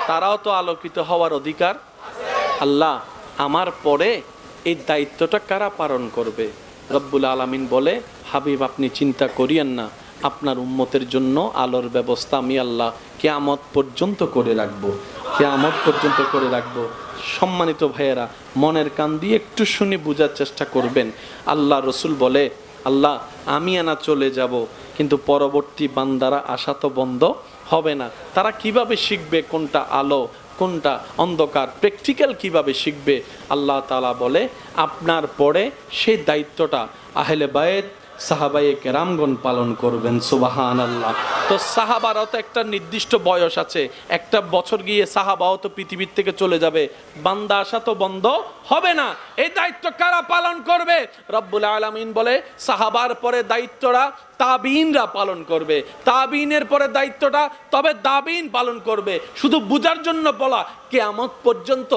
তারাও তো আলোকিত হওয়ার অধিকার। আল্লাহ আমার পরে এই দায়িত্বটা কারা পালন করবে? রব্বুল আলামিন বলে, হাবিব আপনি চিন্তা করিয়েন না, আপনার উম্মতের জন্য আলোর ব্যবস্থা আমি আল্লাহ কিয়ামত পর্যন্ত করে রাখবো, কিয়ামত পর্যন্ত করে রাখবো। সম্মানিত ভাইয়েরা, মনের কান দিয়ে একটু শুনে বোঝার চেষ্টা করবেন। আল্লাহ রসুল বলে, আল্লাহ আমি আনা চলে যাব, কিন্তু পরবর্তী বান্দারা আসা তো বন্ধ হবে না। তারা কিভাবে শিখবে কোনটা আলো কোনটা অন্ধকার, প্র্যাকটিক্যাল কিভাবে শিখবে? আল্লাহ তাআলা বলে, আপনার পরে সেই দায়িত্বটা আহলে বায়েত সাহাবায়ে কেরামগণ পালন করবেন। সুবহানাল্লাহ। তো সাহাবারও তো একটা নির্দিষ্ট বয়স আছে, একটা বছর গিয়ে সাহাবাও তো পৃথিবীর থেকে চলে যাবে, বান্দা আসা তো বন্ধ হবে না। এই দায়িত্ব কারা পালন করবে? রব্বুল আলামিন বলে, সাহাবার পরে দায়িত্বটা তাবিইনরা পালন করবে, তাবিইনের পরে দায়িত্বটা তবে তাবিইন পালন করবে। শুধু বুঝার জন্য বলা, কিয়ামত পর্যন্ত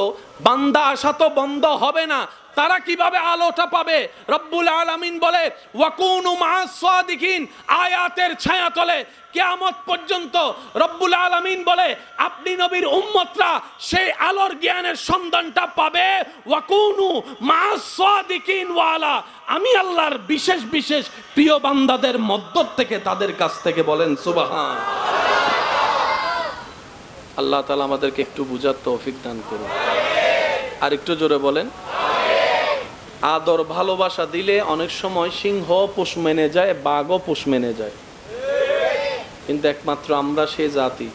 বান্দা আসা তো বন্ধ হবে না। তারা কিভাবে আলোটা পাবে? রব্বুল আলামিন বলে, ওয়াকুনু মা'আস সাদিকিন। আয়াতের ছায়াতলে কিয়ামত পর্যন্ত রব্বুল আলামিন বলে, আপনি নবীর উম্মতরা সেই আলোর জ্ঞানের সন্ধানটা পাবে। ওয়াকুনু মা'আস সাদিকিন ওয়ালা, আমি আল্লাহর বিশেষ বিশেষ প্রিয় বান্দাদের মধ্য থেকে, তাদের কাছ থেকে। বলেন সুবহান। আল্লাহ তাআলা আমাদেরকে একটু বুঝার তৌফিক দান করুন। আর একটু জোরে বলেন। আদর ভালোবাসা দিলে অনেক সময় সিংহ পোষ মেনে যায়, বাঘও পোষ মেনে যায়। কিন্তু একমাত্র আমরা সেই জাতি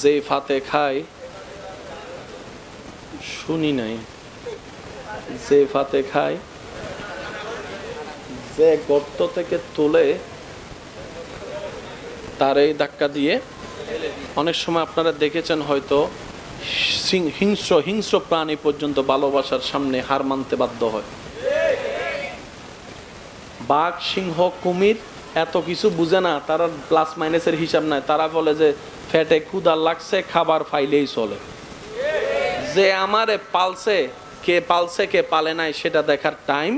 যে ফাতে খায়, শুনি নাই, যে ফাতে খায়, যে গর্ত থেকে তুলে তারই ধাক্কা দিয়ে। অনেক সময় আপনারা দেখেছেন হয়তো, হিংস্র প্রাণী পর্যন্ত ভালোবাসার সামনে হার মানতে বাধ্য হয়। বাঘ, সিংহ, কুমির এত কিছু বুঝে না, তারা প্লাস মাইনাসের হিসাব নাই। তারা বলে যে ফ্যাটে ক্ষুধা লাগছে, খাবার ফাইলেই চলে। যে আমারে পালছে, কে পালছে কে পালে নাই সেটা দেখার টাইম।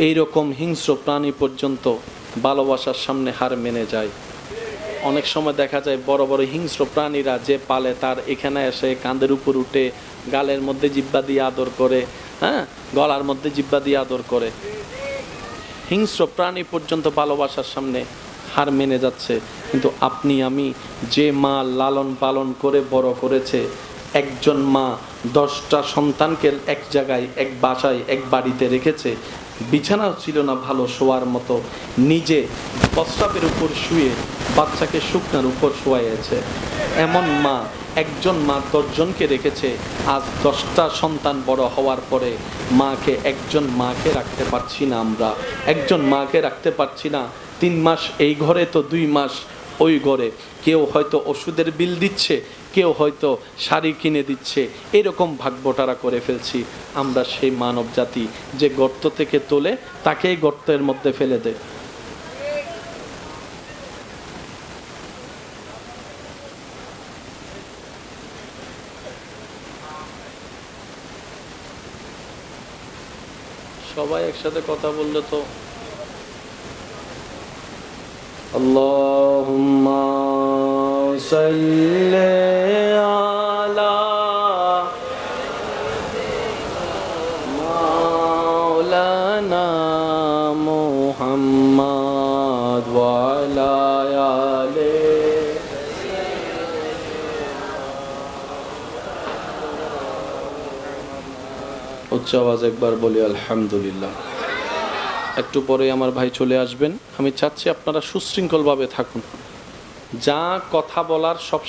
এইরকম হিংস্র প্রাণী পর্যন্ত ভালোবাসার সামনে হার মেনে যায়। অনেক সময় দেখা যায় বড় বড় হিংস্র প্রাণীরা যে পালে, তার এখানে এসে কাঁধের উপর উঠে গালের মধ্যে জিহ্বা দিয়ে আদর করে, হ্যাঁ, গলার মধ্যে জিহ্বা দিয়ে আদর করে। হিংস্র প্রাণী পর্যন্ত ভালোবাসার সামনে হার মেনে যাচ্ছে। কিন্তু আপনি আমি যে মা লালন পালন করে বড় করেছে, একজন মা 10টা সন্তানকে এক জায়গায়, এক বাসায়, এক বাড়িতে রেখেছে, বিছানা ছিল না ভালো শোয়ার মতো, নিজে প্রস্রাবের উপর শুয়ে বাচ্চাকে শুকনার উপর শোয়াইয়েছে। এমন মা একজন মা 10 জনকে রেখেছে। আজ 10টা সন্তান বড় হওয়ার পরে একজন মাকে রাখতে পারছি না, আমরা একজন মাকে রাখতে পারছি না। 3 মাস এই ঘরে তো 2 মাস ওই ঘরে। কেউ হয়তো ওষুধের বিল দিচ্ছে, কেউ হয়তো শাড়ি কিনে দিচ্ছে, এরকম ভাগবটারা করে ফেলছি। আমরা সেই মানব জাতি যে গর্ত থেকে তোলে তাকেই গর্তের মধ্যে ফেলে দেয়। সবাই একসাথে কথা বললে তো। আল্লাহুম্মা সাল্লি আলা মাওলানা মুহাম্মদ ওয়া আলা আলি। উচ্চ আওয়াজে একবার বলি আলহামদুলিল্লাহ। একটু পরে আমার ভাই চলে আসবেন। আমি চাচ্ছি আপনারা সুশৃঙ্খলভাবে থাকুন। যা কথা বলার সব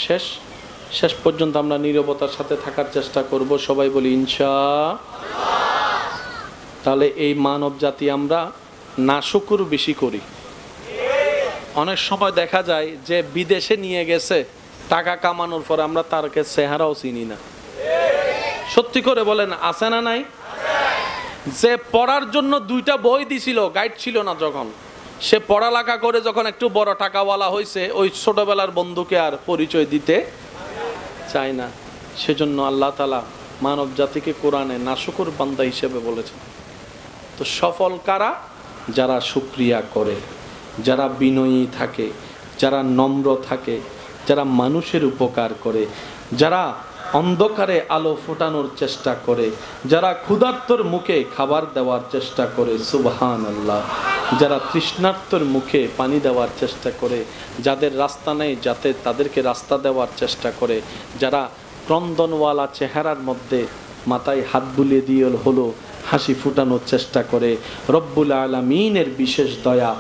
শেষ পর্যন্ত আমরা নীরবতার সাথে থাকার চেষ্টা করব। সবাই বলি ইনশাআল্লাহ। তাহলে এই মানব জাতি আমরা নাশুকুর বেশি করি। অনেক সময় দেখা যায় যে বিদেশে নিয়ে গেছে টাকা কামানোর পর আমরা তারকে চেহারাও চিনি না। সত্যি করে বলেন, আছে না নাই? যে পড়ার জন্য 2টা বই দিছিল, গাইড ছিল না, যখন সে পড়ালেখা করে যখন একটু বড় টাকাওয়ালা হয়েছে, ওই ছোটবেলার বন্ধুকে আর পরিচয় দিতে চায় না। সেজন্য আল্লাহ তাআলা মানব জাতিকে কোরআনে নাশুকুর বান্দা হিসেবে বলেছেন। তো সফল কারা? যারা শুকরিয়া করে, যারা বিনয়ী থাকে, যারা নম্র থাকে, যারা মানুষের উপকার করে, যারা অন্ধকারে আলো ফোটানোর চেষ্টা করে, যারা ক্ষুধার্তর মুখে খাবার দেওয়ার চেষ্টা করে, সুবহানাল্লাহ, যারা তৃষ্ণার্তর মুখে পানি দেওয়ার চেষ্টা করে, যাদের রাস্তা নেই যাতে তাদেরকে রাস্তা দেওয়ার চেষ্টা করে, যারা ক্রন্দনওয়ালা চেহারার মধ্যে মাথায় হাত বুলিয়ে দিয়ে হলো হাসি ফুটানোর চেষ্টা করে, রব্বুল আলামিনের বিশেষ দয়া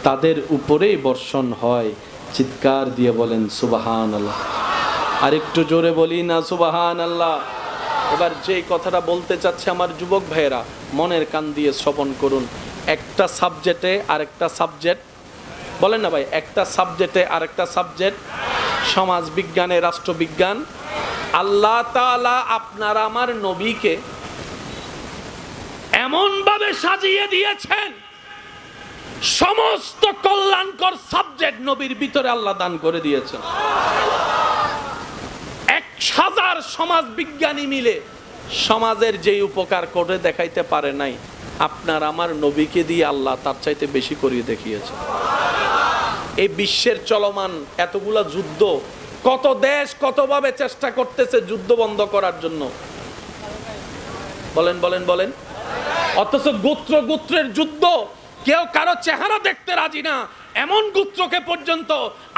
তাদের উপরেই বর্ষণ হয়। চিৎকার দিয়ে বলেন সুবহানাল্লাহ। আর একটু জোরে বলি না সুবহানাল্লাহ। এবার যে কথাটা বলতে চাচ্ছে আমার যুবক ভাইয়েরা, মনের কান দিয়ে শ্রবণ করুন। একটা সাবজেক্টে আরেকটা সাবজেক্ট, বলেন না ভাই, একটা সাবজেক্টে আরেকটা সাবজেক্ট, সমাজ বিজ্ঞানে রাষ্ট্রবিজ্ঞান। আল্লাহ তাআলা আপনার আমার নবীকে এমন ভাবে সাজিয়ে দিয়েছেন, সমস্ত কল্যাণকর সাবজেক্ট নবীর ভিতরে আল্লাহ দান করে দিয়েছেন। 1000 সমাজ বিজ্ঞানী মিলে সমাজের যেই উপকার করে দেখাইতে পারে নাই, আপনার আমার নবীকে দিয়ে আল্লাহ তার চাইতে বেশি করিয়ে দেখিয়েছে। এই বিশ্বের চলমান এতগুলা যুদ্ধ, কত দেশ কতভাবে চেষ্টা করতেছে যুদ্ধ বন্ধ করার জন্য, বলেন বলেন বলেন। অথচ গোত্রের যুদ্ধ, কেউ কারো চেহারা দেখতে রাজি না, এমন গোত্রকে পর্যন্ত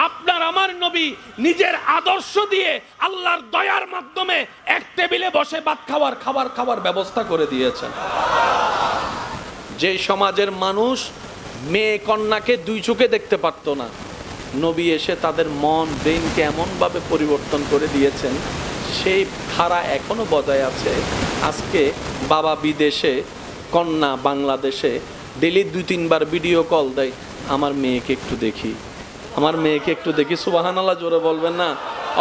আপনার আমার নবী নিজের আদর্শ দিয়ে আল্লাহর দয়ার মাধ্যমে এক টেবিলে বসে ভাত খাবার ব্যবস্থা করে দিয়েছেন। যে সমাজের মানুষ মেয়ে কন্যাকে 2 চোখে দেখতে পারত না, নবী এসে তাদের মন ব্রেনকে এমনভাবে পরিবর্তন করে দিয়েছেন, সেই ধারা এখনো বজায় আছে। আজকে বাবা বিদেশে, কন্যা বাংলাদেশে, ডেলি 2-3 বার ভিডিও কল দেয়, আমার মেয়েকে একটু দেখি, আমার মেয়েকে একটু দেখি। সুবহানাল্লাহ জোরে বলবেন না?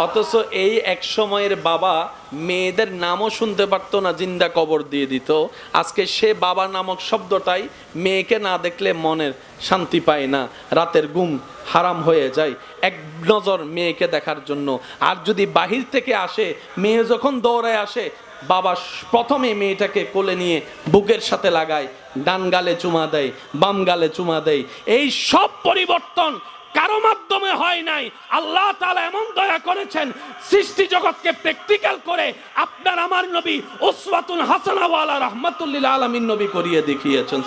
অথচ এই এক সময়ের বাবা মেয়েদের নামও শুনতে পারতো না, জিন্দা কবর দিয়ে দিত। আজকে সে বাবা নামক শব্দটাই মেয়েকে না দেখলে মনের শান্তি পায় না, রাতের ঘুম হারাম হয়ে যায় এক নজর মেয়েকে দেখার জন্য। আর যদি বাহির থেকে আসে, মেয়ে যখন দৌড়ায় আসে, বাবা প্রথমে মেয়েটাকে কোলে নিয়ে বুকের সাথে লাগায়, ডান গালে চুমা দেয়, বাম গালে চুমা দেয়। এই সব পরিবর্তন কারো মাধ্যমে হয় নাই, আল্লাহ তাআলা এমন দয়া করেছেন, সৃষ্টি জগৎকে প্র্যাকটিক্যাল করে আপনার আমার নবী উসওয়াতুন হাসানাহ ওয়ালা রাহমাতুল লিল আলামিন নবী করিয়ে দেখিয়েছেন।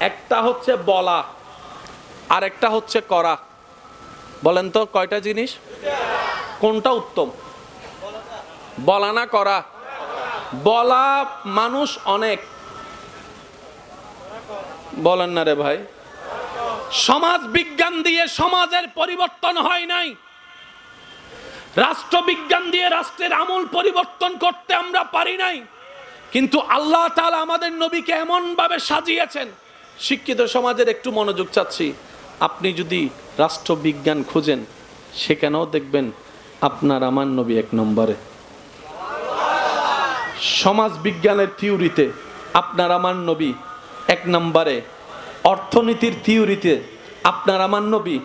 একটা হচ্ছে বলা, আর একটা হচ্ছে করা। বলেন তো কয়টা জিনিস? কোনটা উত্তম, বলা না করা? বলা মানুষ অনেক, বলেন না রে ভাই। সমাজ বিজ্ঞান দিয়ে সমাজের পরিবর্তন হয় নাই। রাষ্ট্রবিজ্ঞান দিয়ে রাষ্ট্রের আমূল পরিবর্তন করতে আমরা পারি নাই, কিন্তু আল্লাহ তাআলা আমাদের নবীকে এমন ভাবে সাজিয়েছেন। শিক্ষিত সমাজের একটু মনোযোগ চাচ্ছি, আপনি যদি রাষ্ট্রবিজ্ঞান খুঁজেন সেখানেও দেখবেন আপনার আমার নবী এক নম্বরে। সমাজ বিজ্ঞানের থিওরিতে আপনার আমার নবী এক নম্বরে। অর্থনীতির থিওরিতে আপনার আমার নবী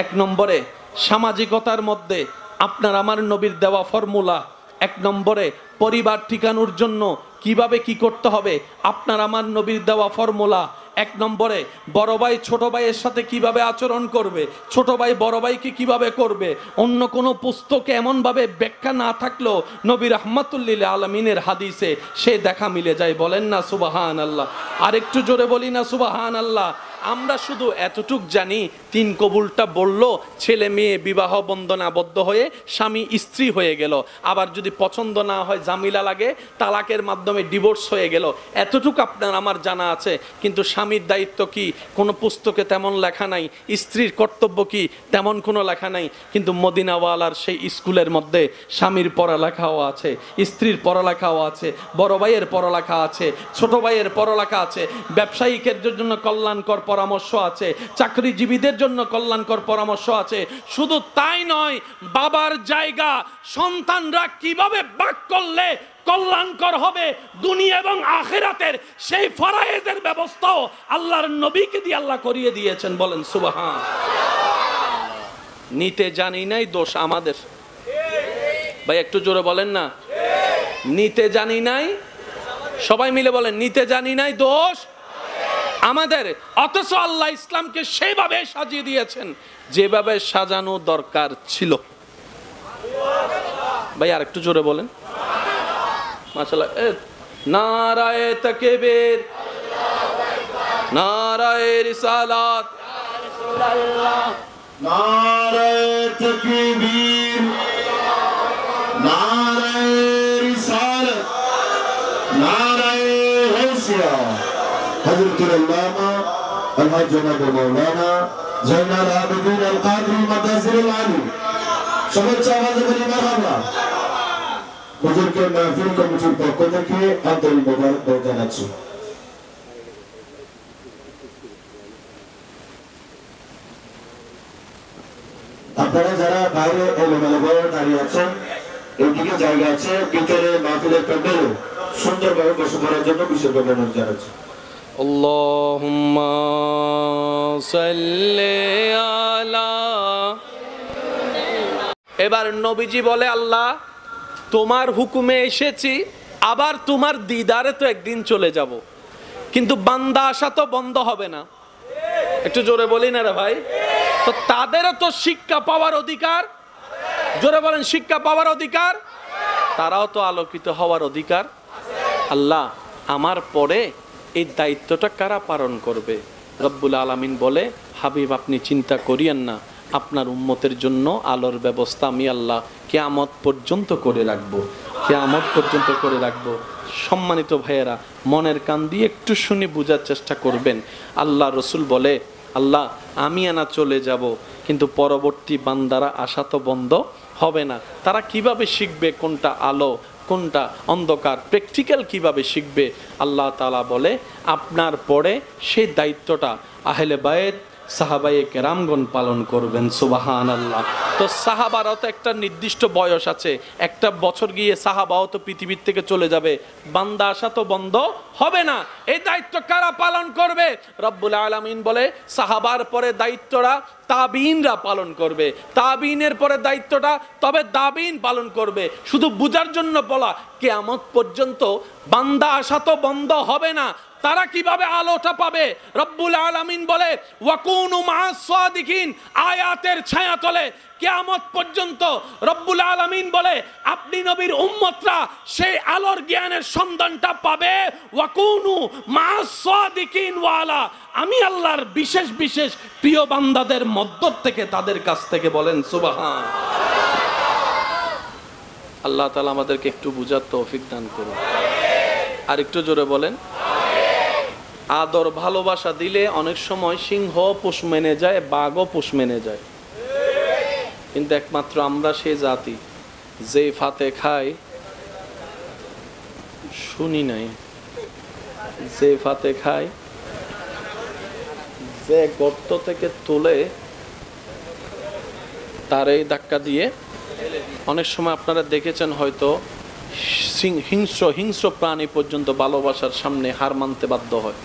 এক নম্বরে। সামাজিকতার মধ্যে আপনার আমার নবীর দেওয়া ফর্মুলা এক নম্বরে। পরিবার ঠিকানোর জন্য কিভাবে কি করতে হবে আপনার আমার নবীর দেওয়া ফর্মুলা এক নম্বরে। বড় ভাই ছোট ভাইয়ের সাথে কিভাবে আচরণ করবে, ছোট ভাই বড় ভাইকে কিভাবে করবে, অন্য কোনো পুস্তকে এমনভাবে ব্যাখ্যা না থাকলেও নবী রাহমাতুল লিল আলামিনের হাদিসে সে দেখা মিলে যায়। বলেন না সুবহানাল্লাহ? আর একটু জোরে বলি না সুবহানাল্লাহ? আমরা শুধু এতটুক জানি, তিন কবুলটা বলল, ছেলে মেয়ে বিবাহ বন্ধনে আবদ্ধ হয়ে স্বামী স্ত্রী হয়ে গেল। আবার যদি পছন্দ না হয়, জামিলা লাগে, তালাকের মাধ্যমে ডিভোর্স হয়ে গেল। এতটুকু আপনার আমার জানা আছে। কিন্তু স্বামীর দায়িত্ব কি কোনো পুস্তকে তেমন লেখা নাই, স্ত্রীর কর্তব্য কি তেমন কোনো লেখা নাই। কিন্তু মদিনাওয়ালার সেই স্কুলের মধ্যে স্বামীর পড়ালেখাও আছে, স্ত্রীর পড়ালেখাও আছে, বড় ভাইয়ের পড়ালেখা আছে, ছোট ভাইয়ের পড়ালেখা আছে, ব্যবসায়িকের জন্য কল্যাণকর পরামর্শ আছে, চাকরিজীবীদের জন্য কল্যাণকর পরামর্শ আছে। শুধু তাই নয়, বাবার জায়গা সন্তানরা কিভাবে ভাগ করলে কল্যাণকর হবে দুনিয়া এবং আখিরাতের, সেই ফরায়েজের ব্যবস্থাও আল্লাহর নবীকে দিয়ে আল্লাহ করিয়ে দিয়েছেন। বলেন সুবহান। নিতে জানি নাই, দোষ আমাদের। ভাই একটু জোরে বলেন না, নিতে জানি নাই। সবাই মিলে বলেন, নিতে জানি নাই, দোষ আমাদের। অথচ আল্লাহ ইসলামকে সেভাবে সাজিয়ে দিয়েছেন যেভাবে সাজানো দরকার ছিল। ভাই আর একটু জোরে বলেন মাশাআল্লাহ। নারায়ে তাকবীর, নারায়ে রিসালাত, নারায়ে তাকবীর, নারায়ে রিসালাত, নারায়ে হাসিয়া। হযরতুল আল্লামা আলহাজ জনাব মাওলানা জাইনাল আবেদিন আল কাদরি মাদাজিরুল আলী সর্বোচ্চ আওয়াজে বলি মারহাবা। হুজুরকে মাহফিল কমিটির পক্ষ থেকে আন্তরিক মোবারকবাদ জানাচ্ছি। আপনারা যারা বাইরে এলোমেলোভাবে দাঁড়িয়ে আছেন, এইদিকে জায়গা আছে, ভিতরে মাহফিলের প্যান্ডেলে সুন্দরভাবে বসে পড়ার জন্য বিশেষভাবে অনুরোধ জানাচ্ছি। আল্লাহুম্মা সাল্লি আলা। এবার নবীজি বলে, আল্লাহ তোমার হুকুমে এসেছি, আবার তোমার দিদারে তো একদিন চলে যাব, কিন্তু বান্দা আসা তো বন্ধ হবে না। একটু জোরে বলি না রে ভাই? তো তাদেরও তো শিক্ষা পাওয়ার অধিকার। জোরে বলেন, শিক্ষা পাওয়ার অধিকার। তারাও তো আলোকিত হওয়ার অধিকার। আল্লাহ আমার পরে এই দায়িত্বটা কারা পালন করবে? রব্বুল আলামিন বলে, হাবিব আপনি চিন্তা করিয়েন না, আপনার উম্মতের জন্য আলোর ব্যবস্থা আমি আল্লাহ কিয়ামত পর্যন্ত করে রাখবো, কিয়ামত পর্যন্ত করে রাখবো। সম্মানিত ভাইয়েরা, মনের কান দিয়ে একটু শুনে বোঝার চেষ্টা করবেন। আল্লাহ রসুল বলে, আল্লাহ আমি আনা চলে যাব, কিন্তু পরবর্তী বান্দারা আসা তো বন্ধ হবে না। তারা কিভাবে শিখবে কোনটা আলো কোনটা অন্ধকার, প্র্যাকটিক্যাল কিভাবে শিখবে? আল্লাহ তাআলা বলে, আপনার পরে সেই দায়িত্বটা আহলে বায়েত সাহাবায়ে কেরামগণ পালন করবেন। সুবহানাল্লাহ। তো সাহাবারও তো একটা নির্দিষ্ট বয়স আছে, একটা বছর গিয়ে সাহাবাও তো পৃথিবীর থেকে চলে যাবে, বান্দা আসা তো বন্ধ হবে না। এই দায়িত্ব কারা পালন করবে? রব্বুল আলামিন বলে, সাহাবার পরে দায়িত্বটা তাবিইনরা পালন করবে, তাবিইনের পরে দায়িত্বটা তবে তাবিইন পালন করবে। শুধু বুঝার জন্য বলা, কিয়ামত পর্যন্ত বান্দা আসা তো বন্ধ হবে না। তারা কিভাবে আলোটা পাবে? রব্বুল আলামিন বলে, ওয়াকুনু মা'আস সাদিকিন, আয়াতের ছায়াতলে কিয়ামত পর্যন্ত রব্বুল আলামিন বলে আপনি নবীর উম্মতরা সেই আলোর জ্ঞানের সন্ধানটা পাবে। ওয়াকুনু মা'আস সাদিকিন ওয়ালা, আমি আল্লাহর বিশেষ বিশেষ প্রিয় বান্দাদের মধ্য থেকে, তাদের কাছ থেকে। বলেন সুবহান। আল্লাহ তাআলা আমাদেরকে একটু বুঝার তৌফিক দান করুন। আর একটু জোরে বলেন। আদর ভালোবাসা দিলে অনেক সময় সিংহ পোষ মেনে যায়, বাঘও পোষ মেনে যায়, কিন্তু একমাত্র আমরা সে জাতি যে ফাতে খায় শুনি নাই, যে ফাতে খায়, যে গর্ত থেকে তুলে তার এই ধাক্কা দিয়ে। অনেক সময় আপনারা দেখেছেন হয়তো হিংস্র হিংস্র প্রাণী পর্যন্ত ভালোবাসার সামনে হার মানতে বাধ্য হয়।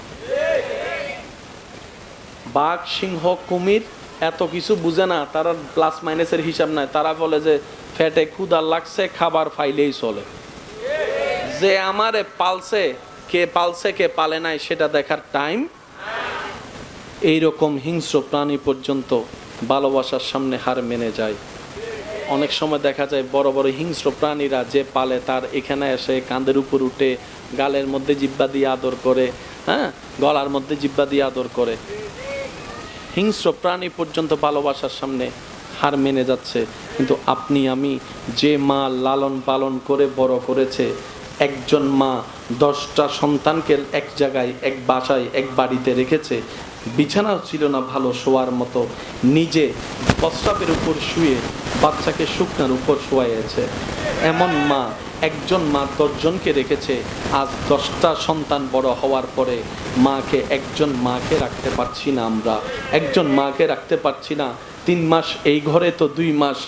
বাঘ, সিংহ, কুমির এত কিছু বুঝে না, তারা প্লাস মাইনাসের হিসাব নাই। তারা বলে যে ফ্যাটে ক্ষুধা লাগছে, খাবার ফাইলেই চলে। যে আমারে পালছে, কে পালছে কে পালে নাই সেটা দেখার টাইম। এইরকম হিংস্র প্রাণী পর্যন্ত ভালোবাসার সামনে হার মেনে যায়। অনেক সময় দেখা যায় বড় বড় হিংস্র প্রাণীরা যে পালে তার এখানে এসে কাঁধের উপর উঠে গালের মধ্যে জিব্বা দিয়ে আদর করে, হ্যাঁ, গলার মধ্যে জিব্বা দিয়ে আদর করে। হিংস্র প্রাণী পর্যন্ত ভালোবাসার সামনে হার মেনে যাচ্ছে। কিন্তু আপনি আমি যে মা লালন পালন করে বড় করেছে, একজন মা 10টা সন্তানকে এক জায়গায়, এক বাসায়, এক বাড়িতে রেখেছে, বিছানাও ছিল না ভালো শোয়ার মতো, নিজে প্রস্রাবের উপর শুয়ে বাচ্চাকে শুকনার উপর শোয়াইয়েছে, এমন মা, একজন মা 10 জনকে রেখেছে। আজ 10টা সন্তান বড় হওয়ার পরে মাকে, একজন মাকে রাখতে পারছি না আমরা, একজন মাকে রাখতে পারছি না। 3 মাস এই ঘরে তো 2 মাস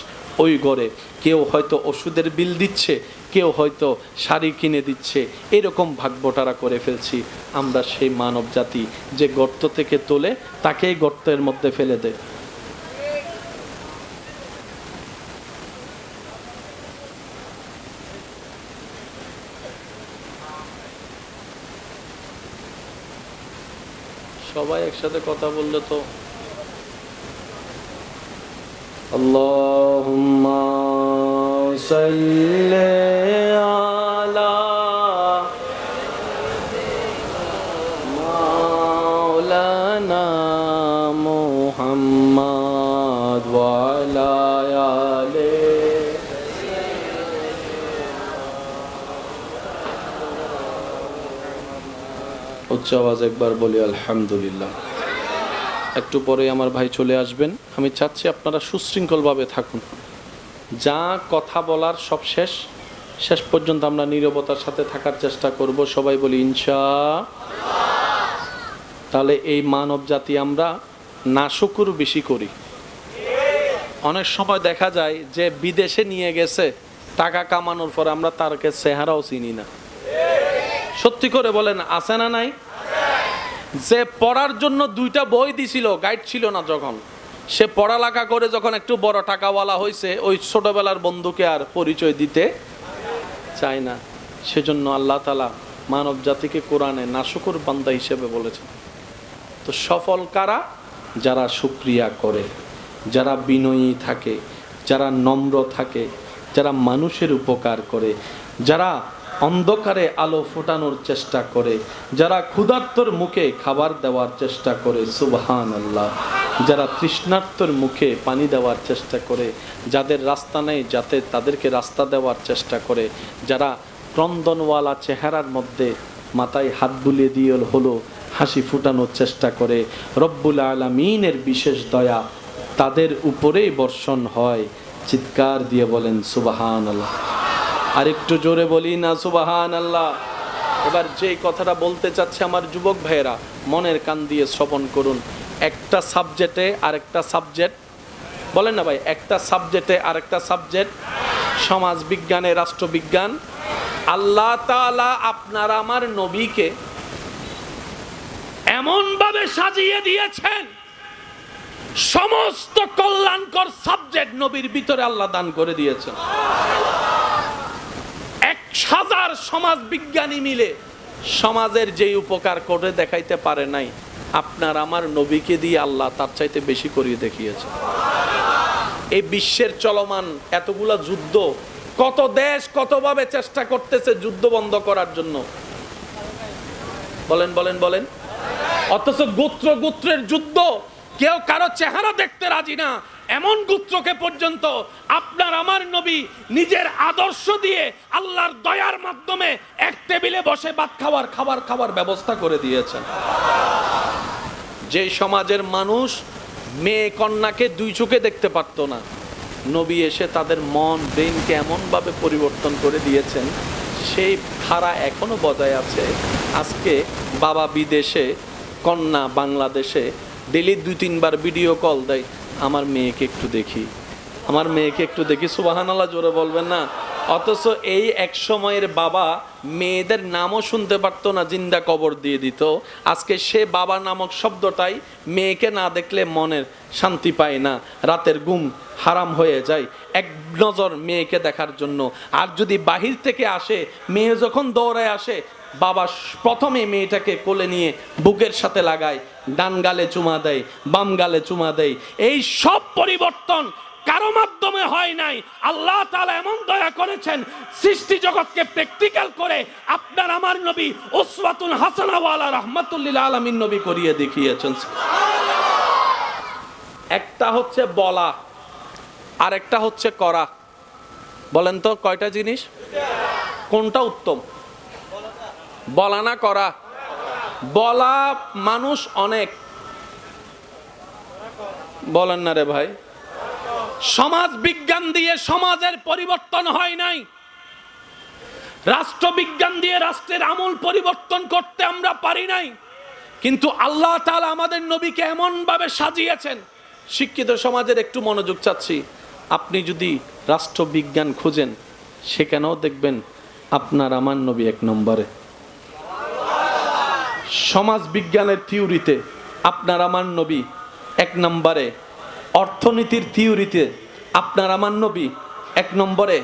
ওই ঘরে। কেউ হয়তো ওষুধের বিল দিচ্ছে, কেউ হয়তো শাড়ি কিনে দিচ্ছে। এরকম ভাগবটারা করে ফেলছি আমরা। সেই মানব জাতি যে গর্ত থেকে তোলে তাকেই গর্তের মধ্যে ফেলে দেয়। সবাই একসাথে কথা বললে তো। আল্লাহুম্মা সাল্লি আলা মাওলানা মুহাম্মাদ ওয়া আলা আলি। উচ্চ আওয়াজ একবার বলি আলহামদুলিল্লাহ। একটু পরে আমার ভাই চলে আসবেন। আমি চাচ্ছি আপনারা সুশৃঙ্খলভাবে থাকুন। যা কথা বলার সব শেষ, শেষ পর্যন্ত আমরা নীরবতার সাথে থাকার চেষ্টা করব। সবাই বলি ইনশাআল্লাহ। তাহলে এই মানব জাতি আমরা নাশুকুর বেশি করি। অনেক সময় দেখা যায় যে বিদেশে নিয়ে গেছে টাকা কামানোর পর আমরা তারকে চেহারাও চিনি না। সত্যি করে বলেন, আছে না নাই? যে পড়ার জন্য 2টা বই দিছিল, গাইড ছিল না, যখন সে পড়ালেখা করে যখন একটু বড় টাকাওয়ালা হয়েছে, ওই ছোটবেলার বন্ধুকে আর পরিচয় দিতে চায় না। সেজন্য আল্লাহ তাআলা মানব জাতিকে কোরআনে নাশুকুর বান্দা হিসেবে বলেছেন। তো সফল কারা? যারা শুকরিয়া করে, যারা বিনয়ী থাকে, যারা নম্র থাকে, যারা মানুষের উপকার করে, যারা অন্ধকারে আলো ফোটানোর চেষ্টা করে, যারা ক্ষুধার্তর মুখে খাবার দেওয়ার চেষ্টা করে, সুবহানাল্লাহ, যারা তৃষ্ণার্তর মুখে পানি দেওয়ার চেষ্টা করে, যাদের রাস্তা নেই যাতে তাদেরকে রাস্তা দেওয়ার চেষ্টা করে, যারা ক্রন্দনওয়ালা চেহারার মধ্যে মাথায় হাত বুলিয়ে দিয়ে হলো হাসি ফুটানোর চেষ্টা করে, রব্বুল আলামিনের বিশেষ দয়া তাদের উপরেই বর্ষণ হয়। চিৎকার দিয়ে বলেন সুবহানাল্লাহ। আর একটু জোরে বলি না সুবহানাল্লাহ। এবার যে কথাটা বলতে চাচ্ছে আমার যুবক ভাইয়েরা, মনের কান দিয়ে শ্রবণ করুন। একটা সাবজেক্টে আরেকটা সাবজেক্ট, বলেন না ভাই, একটা সাবজেক্টে আরেকটা সাবজেক্ট, সমাজ বিজ্ঞানে রাষ্ট্রবিজ্ঞান। আল্লাহ তাআলা আপনার আমার নবীকে এমন ভাবে সাজিয়ে দিয়েছেন, সমস্ত কল্যাণকর সাবজেক্ট নবীর ভিতরে আল্লাহ দান করে দিয়েছেন। 1000 সমাজ বিজ্ঞানী মিলে সমাজের যেই উপকার করে দেখাইতে পারে নাই, আপনার আমার নবীকে দিয়ে আল্লাহ তার চাইতে বেশি করিয়ে দেখিয়েছে। এই বিশ্বের চলমান এতগুলা যুদ্ধ, কত দেশ কতভাবে চেষ্টা করতেছে যুদ্ধ বন্ধ করার জন্য, বলেন বলেন বলেন। অথচ গোত্র গোত্রের যুদ্ধ, কেউ কারো চেহারা দেখতে রাজি না, এমন গোত্রকে পর্যন্ত আপনার আমার নবী নিজের আদর্শ দিয়ে আল্লাহর দয়ার মাধ্যমে এক টেবিলে বসে ভাত খাওয়ার খাবার ব্যবস্থা করে দিয়েছেন। যে সমাজের মানুষ মেয়ে কন্যাকে 2 চোখে দেখতে পারতো না, নবী এসে তাদের মন ব্রেনকে এমনভাবে পরিবর্তন করে দিয়েছেন, সেই ধারা এখনো বজায় আছে। আজকে বাবা বিদেশে, কন্যা বাংলাদেশে, ডেলি 2-3 বার ভিডিও কল দেয়, আমার মেয়েকে একটু দেখি, আমার মেয়েকে একটু দেখি। সুবহানাল্লাহ জোরে বলবেন না? অথচ এই এক সময়ের বাবা মেয়েদের নামও শুনতে পারতো না, জিন্দা কবর দিয়ে দিত। আজকে সে বাবা নামক শব্দটাই মেয়েকে না দেখলে মনের শান্তি পায় না, রাতের ঘুম হারাম হয়ে যায় এক নজর মেয়েকে দেখার জন্য। আর যদি বাহির থেকে আসে, মেয়ে যখন দৌড়ায় আসে, বাবা প্রথমে মেয়েটাকে কোলে নিয়ে বুকের সাথে লাগায়, ডান গালে চুমা দেয়, বাম গালে চুমা দেয়। এই সব পরিবর্তন কারো মাধ্যমে হয় নাই। আল্লাহ তাআলা এমন দয়া করেছেন, সৃষ্টি জগৎকে প্র্যাকটিক্যাল করে আপনার আমার নবী উসওয়াতুন হাসানা ওয়ালা রাহমাতুল লিল আলামিন নবী করিয়ে দেখিয়েছেন। একটা হচ্ছে বলা, আর একটা হচ্ছে করা। বলেন তো কয়টা জিনিস? কোনটা উত্তম? বলা না করা? বলা মানুষ অনেক, বলেন না রে ভাই? সমাজ বিজ্ঞান দিয়ে সমাজের পরিবর্তন হয় নাই, রাষ্ট্রবিজ্ঞান দিয়ে রাষ্ট্রের আমূল পরিবর্তন করতে আমরা পারি নাই। কিন্তু আল্লাহ তাআলা আমাদের নবীকে এমন ভাবে সাজিয়েছেন। শিক্ষিত সমাজের একটু মনোযোগ চাচ্ছি। আপনি যদি রাষ্ট্রবিজ্ঞান খুঁজেন, সেখানেও দেখবেন আপনার আমার নবী 1 নম্বরে। সমাজ বিজ্ঞানের থিওরিতে আপনার আমার নবী 1 নম্বরে। অর্থনীতির থিওরিতে আপনার আমার নবী 1 নম্বরে।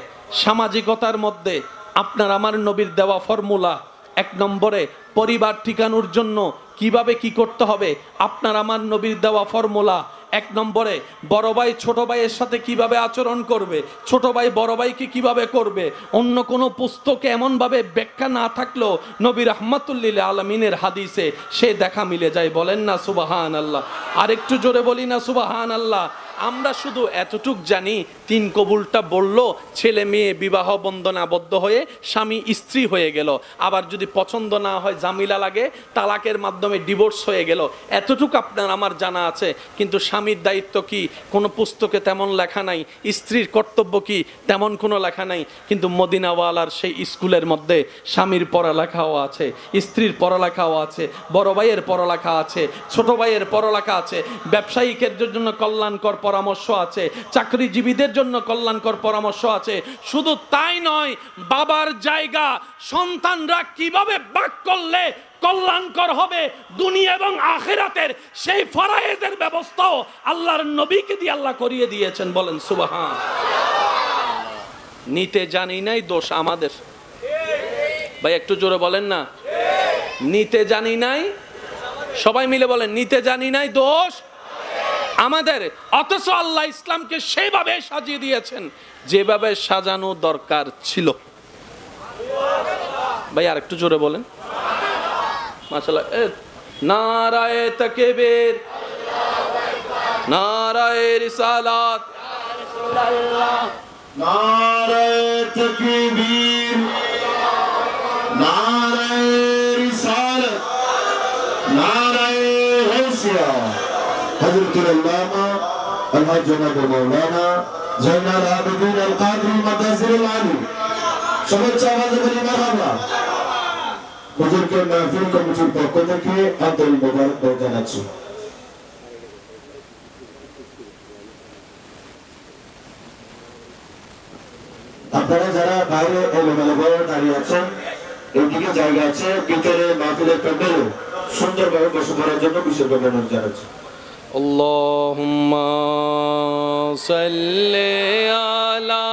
সামাজিকতার মধ্যে আপনার আমার নবীর দেওয়া ফর্মুলা 1 নম্বরে। পরিবার ঠিকানোর জন্য কিভাবে কি করতে হবে, আপনার আমার নবীর দেওয়া ফর্মুলা 1 নম্বরে। বড় ভাই ছোট ভাইয়ের সাথে কিভাবে আচরণ করবে, ছোট ভাই বড় ভাইকে কিভাবে করবে, অন্য কোনো পুস্তকে এমনভাবে ব্যাখ্যা না থাকলেও নবী রাহমাতুল লিল আলামিনের হাদিসে সে দেখা মিলে যায়। বলেন না সুবহানাল্লাহ? আর একটু জোরে বলি না সুবহানাল্লাহ? আমরা শুধু এতটুক জানি, 3 কবুলটা বলল, ছেলে মেয়ে বিবাহ বন্ধনে আবদ্ধ হয়ে স্বামী স্ত্রী হয়ে গেল। আবার যদি পছন্দ না হয়, জামিলা লাগে, তালাকের মাধ্যমে ডিভোর্স হয়ে গেল। এতটুক আপনার আমার জানা আছে। কিন্তু স্বামীর দায়িত্ব কি, কোনো পুস্তকে তেমন লেখা নাই। স্ত্রীর কর্তব্য কি, তেমন কোনো লেখা নাই। কিন্তু মদিনাওয়ালার সেই স্কুলের মধ্যে স্বামীর পড়ালেখাও আছে, স্ত্রীর পড়ালেখাও আছে, বড় ভাইয়ের পড়ালেখা আছে, ছোট ভাইয়ের পড়ালেখা আছে, ব্যবসায়িকের জন্য কল্যাণকর পরামর্শ আছে, চাকরিজীবীদের জন্য কল্যাণকর পরামর্শ আছে। শুধু তাই নয়, বাবার জায়গা সন্তানরা কিভাবে ভাগ করলে কল্যাণকর হবে দুনিয়া এবং আখিরাতের, সেই ফরায়েজের ব্যবস্থাও আল্লাহর নবীকে দিয়ে আল্লাহ করিয়ে দিয়েছেন। বলেন সুবহান। নিতে জানি নাই, দোষ আমাদের। ভাই একটু জোরে বলেন না? নিতে জানি নাই, সবাই মিলে বলেন, নিতে জানি নাই, দোষ আমাদের। অথচ আল্লাহ ইসলামকে সেভাবে সাজিয়ে দিয়েছেন যেভাবে সাজানো দরকার ছিল। ভাই আর একটু জোরে বলেন মাশাআল্লাহ। নারায়ে তাকবীর, নারায়ে রিসালাত, নারায়ে তাকবীর, নারায়ে রিসালাত, নারায়ে হাসিয়া। হযরতুল আল্লামা আলহাজ জনাব মাওলানা জাইনাল আবেদিন আল কাদরি মাদাজির আলী সর্বোচ্চ আওয়াজে বলি মারহাবা। হুজুরকে মাহফিল কমিটির পক্ষ থেকে আন্তরিক মোবারকবাদ জানাচ্ছি। আপনারা যারা বাইরে এলোমেলোভাবে দাঁড়িয়ে আছেন, এইদিকে জায়গা আছে, ভিতরে মাহফিলের প্যান্ডেলে সুন্দরভাবে বসে পড়ার জন্য বিশেষভাবে অনুরোধ জানাচ্ছি। আল্লাহুম্মা সাল্লি আলা